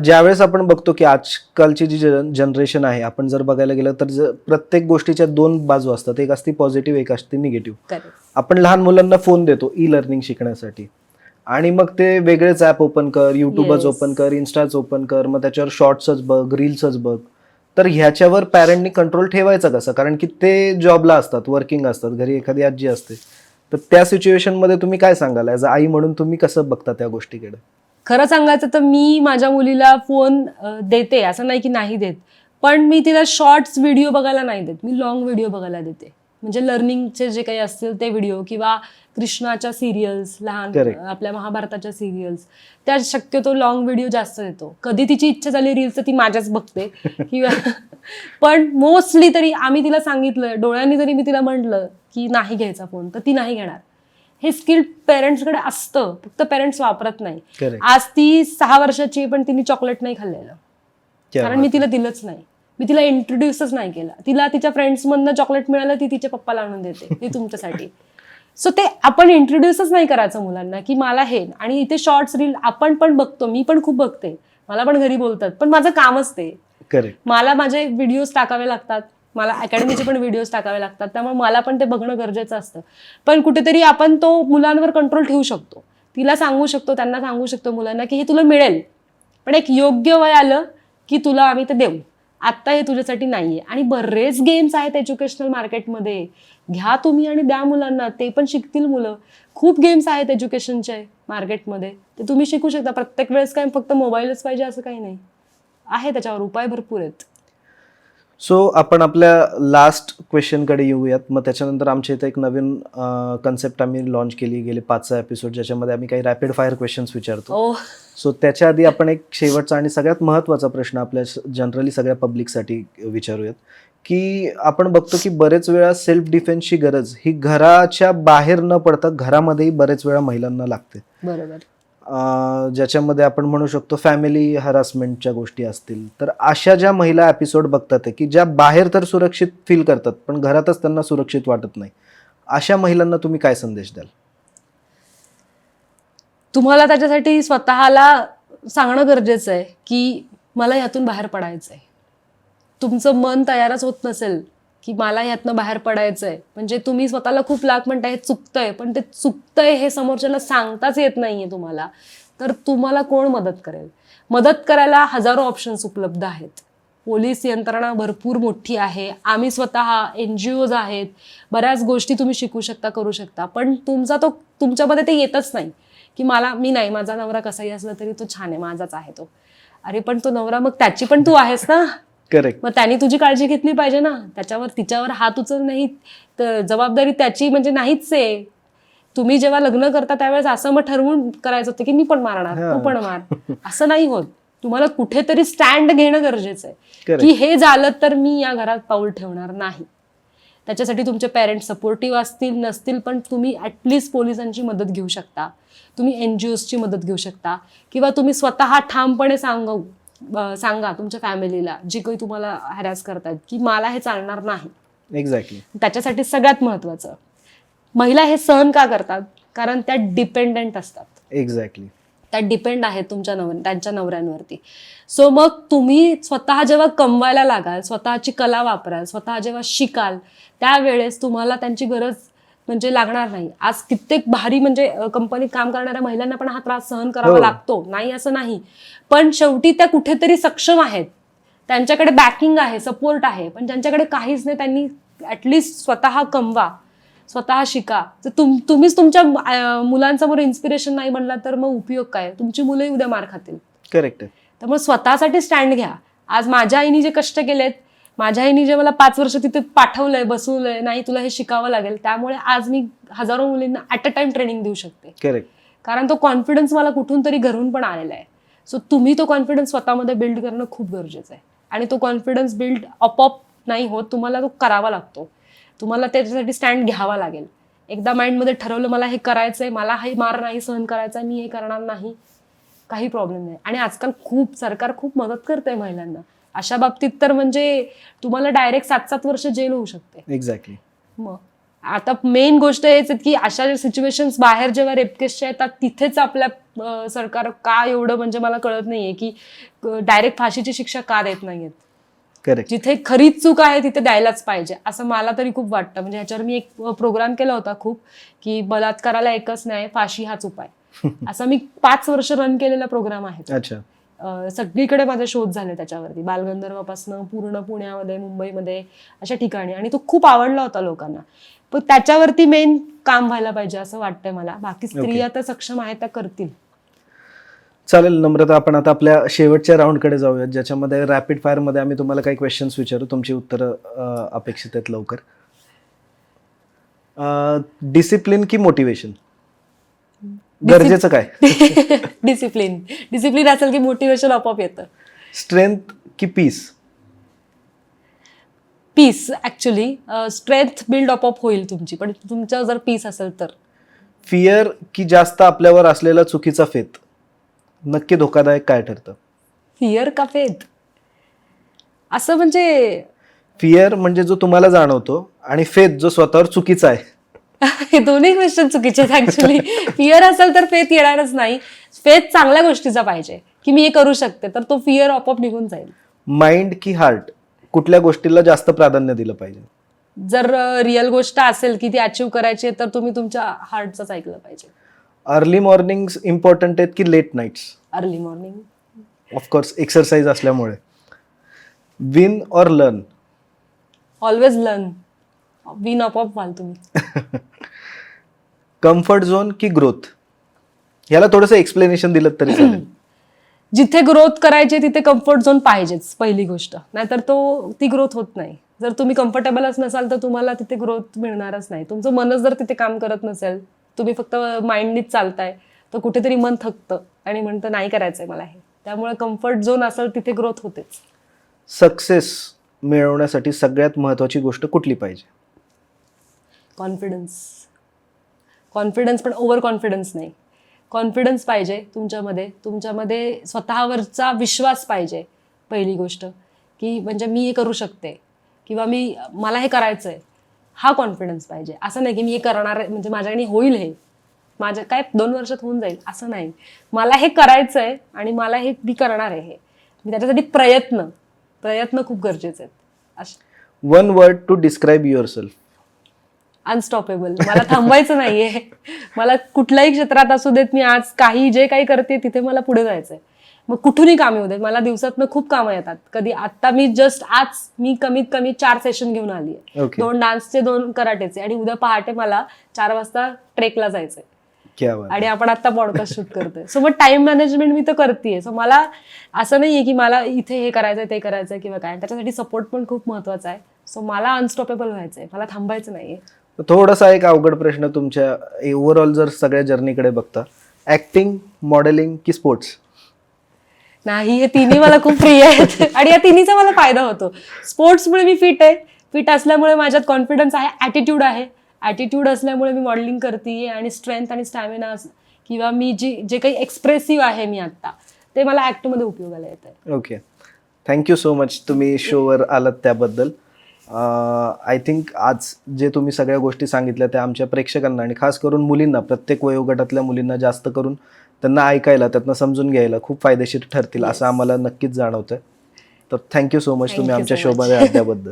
ज्यावेळेस आपण बघतो की आजकालची जी जनरेशन आहे, आपण जर बघायला गेलं तर प्रत्येक गोष्टीच्या दोन बाजू असतात, एक असते पॉझिटिव्ह, एक असते निगेटिव्ह. आपण लहान मुलांना फोन देतो ई लर्निंग शिकण्यासाठी, आणि मग ते वेगळेच ऍप ओपन कर, युट्यूबच ओपन कर, इन्स्टाच ओपन कर, मग त्याच्यावर शॉर्ट्सच बघ, रील्सच बघ. तर ह्याच्यावर पॅरेंटनी कंट्रोल ठेवायचा कसा? कारण की ते जॉबला असतात, वर्किंग असतात, घरी एखादी आजी असते. तर त्या सिच्युएशनमध्ये तुम्ही काय सांगाल ॲज अ आई म्हणून? तुम्ही कसं बघता त्या गोष्टीकडे? खरं सांगायचं तर मी माझ्या मुलीला फोन देते, असं नाही की नाही देत, पण मी तिला शॉर्ट्स व्हिडिओ बघायला नाही देत, मी लॉंग व्हिडिओ बघायला देते. म्हणजे लर्निंगचे जे काही असतील ते व्हिडिओ, किंवा कृष्णाच्या सिरियल्स, लहान आपल्या महाभारताच्या सिरियल्स, त्या शक्यतो लॉंग व्हिडिओ जास्त देतो. कधी तिची इच्छा झाली रील्स तर ती माझ्याच बघते किंवा पण मोस्टली तरी आम्ही तिला सांगितलं, डोळ्यांनी जरी मी तिला म्हटलं की नाही घ्यायचा फोन, तर ती नाही घेणार. हे स्किल पेरेंट्सकडे असतं, फक्त पेरेंट्स वापरत नाही. आज ती 6 वर्षाची, पण तिने चॉकलेट नाही खाल्लेलं, कारण मी तिला दिलंच नाही. मी तिला इंट्रोड्यूसच नाही केला. तिला तिच्या फ्रेंड्समधनं चॉकलेट मिळालं, ती तिच्या पप्पाला आणून देते, ती तुमच्यासाठी. सो ते आपण इंट्रोड्यूसच नाही करायचं मुलांना की मला हे. आणि इथे शॉर्ट्स रील आपण पण बघतो, मी पण खूप बघते, मला पण घरी बोलतात, पण माझं कामच ते. मला माझे व्हिडिओज टाकावे लागतात, मला अकॅडमीचे पण व्हिडिओज टाकावे लागतात, त्यामुळे मला पण ते बघणं गरजेचं असतं. पण कुठेतरी आपण तो मुलांवर कंट्रोल ठेवू शकतो. तिला सांगू शकतो, त्यांना सांगू शकतो मुलांना की हे तुला मिळेल, पण एक योग्य वय आलं की तुला आम्ही ते देऊ, आत्ता हे तुझ्यासाठी नाहीये. आणि बरेच गेम्स आहेत एज्युकेशनल मार्केटमध्ये, घ्या तुम्ही आणि द्या मुलांना, ते पण शिकतील मुलं. खूप गेम्स आहेत एज्युकेशनचे मार्केटमध्ये, ते तुम्ही शिकू शकता. प्रत्येक वेळेस काय फक्त मोबाईलच पाहिजे असं काही नाही आहे, त्याच्यावर उपाय भरपूर आहेत. सो आपण आपल्या लास्ट क्वेश्चनकडे येऊयात. मग त्याच्यानंतर आमच्या इथे एक नवीन कन्सेप्ट आम्ही लॉन्च केली गेले 5-6 एपिसोड, ज्याच्यामध्ये आम्ही काही रॅपिड फायर क्वेश्चन्स विचारतो. सो त्याच्या आधी आपण एक शेवटचा आणि सगळ्यात महत्त्वाचा प्रश्न आपल्या जनरली सगळ्या पब्लिकसाठी विचारूयात, की आपण बघतो की बरेच वेळा सेल्फ डिफेन्सची गरज ही घराच्या बाहेर न पडता घरामध्येही बरेच वेळा महिलांना लागते. बरोबर. ज्याच्यामध्ये आपण म्हणू शकतो फॅमिली हॅरासमेंटच्या गोष्टी असतील. तर अशा ज्या महिला एपिसोड बघतात की ज्या बाहेर तर सुरक्षित फील करतात, पण घरातच त्यांना सुरक्षित वाटत नाही, अशा महिलांना तुम्ही काय संदेश द्याल? तुम्हाला त्याच्यासाठी स्वतःला सांगणं गरजेचं आहे की मला ह्यातून बाहेर पडायचंय. तुमचं मन तयारच होत नसेल की मला ह्यातनं बाहेर पडायचंय, म्हणजे तुम्ही स्वतःला खूप लाख म्हणताय हे चुकतंय, पण ते चुकतंय हे समोरच्याला सांगताच येत नाहीये तुम्हाला, तर तुम्हाला कोण मदत करेल? मदत करायला हजारो ऑप्शन्स उपलब्ध आहेत. पोलीस यंत्रणा भरपूर मोठी आहे, आम्ही स्वतः NGOज आहेत, बऱ्याच गोष्टी तुम्ही शिकू शकता, करू शकता. पण तुमच्यामध्ये ते येतच नाही की मी नाही, माझा नवरा कसाही असला तरी तो छान आहे, माझाच आहे तो. अरे पण तो नवरा मग त्याची पण तू आहेस ना. करेक्ट. मग त्यांनी तुझी काळजी घेतली पाहिजे ना. तिच्यावर हात उचल नाही, तर जबाबदारी त्याची म्हणजे नाहीच आहे. तुम्ही जेव्हा लग्न करता त्यावेळेस असं मग ठरवून करायचं होतं की मी पण मारणार, तू पण मार, असं नाही होत. तुम्हाला कुठेतरी स्टँड घेणं गरजेचं आहे की हे झालं तर मी या घरात पाऊल ठेवणार नाही. त्याच्यासाठी तुमचे पेरेंट्स सपोर्टिव्ह असतील नसतील, पण तुम्ही ऍटलिस्ट पोलिसांची मदत घेऊ शकता, तुम्ही NGOजची मदत घेऊ शकता, किंवा तुम्ही स्वतः ठामपणे सांगा तुमच्या फॅमिलीला, जी काही तुम्हाला हॅरॅस करतात, की मला हे चालणार नाही. एक्झॅक्टली. त्याच्यासाठी सगळ्यात महत्वाचं, महिला हे सहन का करतात? कारण त्या डिपेंडेंट असतात. एक्झॅक्टली. त्या डिपेंड आहेत त्यांच्या नवऱ्यांवरती. सो मग तुम्ही स्वतः जेव्हा कमवायला लागाल, स्वतःची कला वापराल, स्वतः जेव्हा शिकाल, त्यावेळेस तुम्हाला त्यांची गरज म्हणजे लागणार नाही. आज कित्येक भारी म्हणजे कंपनीत काम करणाऱ्या महिलांना पण हा त्रास सहन करावा लागतो, नाही असं नाही. पण शेवटी त्या कुठेतरी सक्षम आहेत, त्यांच्याकडे बॅकिंग आहे, सपोर्ट आहे. पण ज्यांच्याकडे काहीच नाही, त्यांनी ऍटलिस्ट स्वतः कमवा, स्वतः शिका. तर तुम्हीच तुमच्या मुलांसमोर इन्स्पिरेशन नाही बनला तर मग उपयोग काय? तुमची मुलंही उद्या मार खातील. करेक्ट आहे. त्यामुळे स्वतःसाठी स्टँड घ्या. आज माझ्या आईने जे कष्ट केलेत, माझ्या आईने जे मला 5 वर्ष तिथे पाठवलंय, बसवलंय, नाही तुला हे शिकावं लागेल, त्यामुळे आज मी हजारो मुलींना ॲट अ टाइम ट्रेनिंग देऊ शकते. करेक्ट. कारण तो कॉन्फिडन्स मला कुठून तरी घरून पण आलेला आहे. सो तुम्ही तो कॉन्फिडन्स स्वतःमध्ये बिल्ड करणं खूप गरजेचं आहे. आणि तो कॉन्फिडन्स बिल्ड आपोआप नाही होत, तुम्हाला तो करावा लागतो. तुम्हाला त्याच्यासाठी स्टँड घ्यावा लागेल. एकदा माइंडमध्ये ठरवलं मला हे करायचंय, मला हे मार नाही सहन करायचा, मी हे करणार नाही, काही प्रॉब्लेम नाही. आणि आजकाल सरकार खूप मदत करते महिलांना अशा बाबतीत. तर म्हणजे तुम्हाला डायरेक्ट 7-7 वर्ष जेल होऊ शकते. एक्झॅक्टली. मग आता मेन गोष्ट हेच आहे की अशा सिच्युएशन्स बाहेर जेव्हा रेप केसच्या येतात, तिथेच आपल्या सरकार का एवढं म्हणजे मला कळत नाहीये की डायरेक्ट फाशीची शिक्षा का देत नाहीयेत. करेक्ट. जिथे खरीच चूक आहे तिथे द्यायलाच पाहिजे असं मला तरी खूप वाटतं. म्हणजे ह्याच्यावर मी एक प्रोग्राम केला होता खूप, की बलात्काराला एकच न्याय, फाशी हाच उपाय. असा मी 5 वर्ष रन केलेला प्रोग्राम आहे. अच्छा. सगळीकडे माझे शोध झाले त्याच्यावरती, बालगंधर्वापासून पूर्ण पुण्यामध्ये, मुंबईमध्ये, अशा ठिकाणी. आणि तो खूप आवडला होता लोकांना. पण त्याच्यावरती मेन काम व्हायला पाहिजे असं वाटतंय मला. बाकी स्त्रिया तर सक्षम आहेत, त्या करतील. चालेल नम्रता, आपण आता आपल्या शेवटच्या राऊंडकडे जाऊयात, ज्याच्यामध्ये रॅपिड फायर मध्ये आम्ही तुम्हाला काही क्वेश्चन्स विचारू, तुमची उत्तरं अपेक्षित आहेत लवकर. डिसिप्लिन की मोटिवेशन? गरजेचं काय? डिसिप्लिन असेल की मोटिवेशन आपोआप येतं. स्ट्रेंथ की peace? Peace. Actually strength build आपोआप होईल तुमची, पण तुमच्या जर पीस असेल तर. फियर की जास्त आपल्यावर असलेला चुकीचा फेथ? नक्की धोकादायक काय ठरतं? फियर का फेथ? असं म्हणजे फियर म्हणजे जो तुम्हाला जाणवतो, आणि फेथ जो स्वतःवर चुकीचा आहे. हे दोन्ही क्वेश्चन चुकीचे आहेत ऍक्च्युली. फियर असेल तर फेथ येणारच नाही. फेथ चांगल्या गोष्टीचा पाहिजे की मी हे करू शकते, तर तो फियर आपोआप निघून जाईल. माइंड की हार्ट, कुठल्या गोष्टीला जास्त प्राधान्य दिलं पाहिजे? जर रिअल गोष्ट असेल की ती अचीव करायची आहे, तर तुम्ही तुमच्या हार्टचंच ऐकलं पाहिजे. अर्ली मॉर्निंग्स इम्पॉर्टंट आहेत की late nights? Early morning. Of course, exercise असल्यामुळे. Win or learn? Always learn. Win आपोआप व्हाल तुम्ही. कम्फर्ट झोन की ग्रोथ? याला थोडंसं एक्सप्लेनेशन दिलं तरी चालेल. जिथे ग्रोथ करायची तिथे कम्फर्ट झोन पाहिजेच, पहिली गोष्ट. नाहीतर ती ग्रोथ होत नाही. जर तुम्ही कम्फर्टेबलच नसाल तर तुम्हाला तिथे ग्रोथ मिळणारच नाही. तुमचं मनच जर तिथे काम करत नसेल, तुम्ही फक्त माइंडनीच चालताय, तर कुठेतरी मन थकतं आणि म्हणतं नाही करायचंय मला हे. त्यामुळे कम्फर्ट झोन असेल तिथे ग्रोथ होतेच. सक्सेस मिळवण्यासाठी सगळ्यात महत्वाची गोष्ट कुठली पाहिजे? कॉन्फिडन्स, पण ओव्हर कॉन्फिडन्स नाही. कॉन्फिडन्स पाहिजे तुमच्यामध्ये स्वतःवरचा विश्वास पाहिजे. पहिली गोष्ट की म्हणजे मी हे करू शकते, किंवा मला हे करायचंय, हा कॉन्फिडन्स पाहिजे. असं नाही की मी हे करणार, म्हणजे माझ्याकडे होईल, हे माझ्या काय 2 वर्षात होऊन जाईल, असं नाही. मला हे करायचंय आणि मला हे मी करणार आहे. मी त्याच्यासाठी प्रयत्न खूप गरजेचे आहेत. One word to describe yourself? Unstoppable. मला थांबायचं नाहीये. मला कुठल्याही क्षेत्रात असू देत, मी आज जे काही करते तिथे मला पुढे जायचंय. मग कुठूनही काम येऊ देत, मला दिवसातनं खूप कामं येतात. कधी आता आज मी कमीत कमी 4 सेशन घेऊन आली आहे. ओके. 2 डान्सचे 2 कराटेचे, आणि उद्या पहाटे मला 4 वाजता ट्रेकला जायचंय क्या बात. आणि आपण आता पॉडकास्ट शूट करतोय. सो मग टाइम मॅनेजमेंट मी तर करतेय. सो मला असं नाहीये की मला इथे हे करायचंय ते करायचंय किंवा काय, त्याच्यासाठी सपोर्ट पण खूप महत्वाचा आहे. सो मला अनस्टॉपेबल व्हायचंय, मला थांबायचं नाहीये. थोडासा एक अवघड प्रश्न तुमच्या ओव्हरऑल जर सगळ्या जर्नीकडे बघता, ऍक्टिंग, मॉडेलिंग की स्पोर्ट्स? नाही, हे तिन्ही मला खूप प्रिय आहेत आणि या तिन्हीचा मला फायदा होतो. स्पोर्ट्समुळे मी फिट आहे, फिट असल्यामुळे माझ्यात कॉन्फिडन्स आहे, ॲटिट्यूड आहे, ॲटिट्यूड असल्यामुळे मी मॉडेलिंग करते, आणि स्ट्रेंथ आणि स्टॅमिना किंवा मी जे काही एक्सप्रेसिव्ह आहे मी आत्ता, ते मला ॲक्टमध्ये उपयोगाला येत आहे. ओके, थँक्यू सो मच तुम्ही शोवर आलात त्याबद्दल. आय थिंक आज जे तुम्ही सगळ्या गोष्टी सांगितल्या त्या आमच्या प्रेक्षकांना आणि खास करून मुलींना, प्रत्येक वयोगटातल्या मुलींना जास्त करून त्यांना ऐकायला, त्यातनं समजून घ्यायला खूप फायदेशीर ठरतील असं आम्हाला नक्कीच जाणवतंय. तर थँक्यू सो मच तुम्ही आमच्या शोमध्ये आहात त्याबद्दल.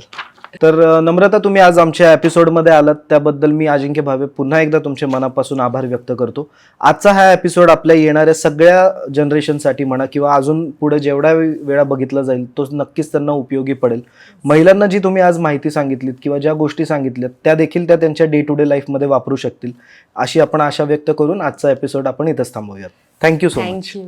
तर नम्रता, तुम्ही आज आमच्या एपिसोडमध्ये आलात त्याबद्दल मी अजिंक्य भावे पुन्हा एकदा तुमचे मनापासून आभार व्यक्त करतो. आजचा हा एपिसोड आपल्या येणाऱ्या सगळ्या जनरेशनसाठी म्हणा किंवा अजून पुढे जेवढ्या वेळा बघितला जाईल तो नक्कीच त्यांना उपयोगी पडेल. महिलांना जी तुम्ही आज माहिती सांगितलीत किंवा ज्या गोष्टी सांगितल्यात त्या देखील त्या त्यांच्या डे टू डे लाईफमध्ये वापरू शकतील अशी आपण आशा व्यक्त करून आजचा एपिसोड आपण इथंच थांबवूयात. Thank you so much. थँक्यू.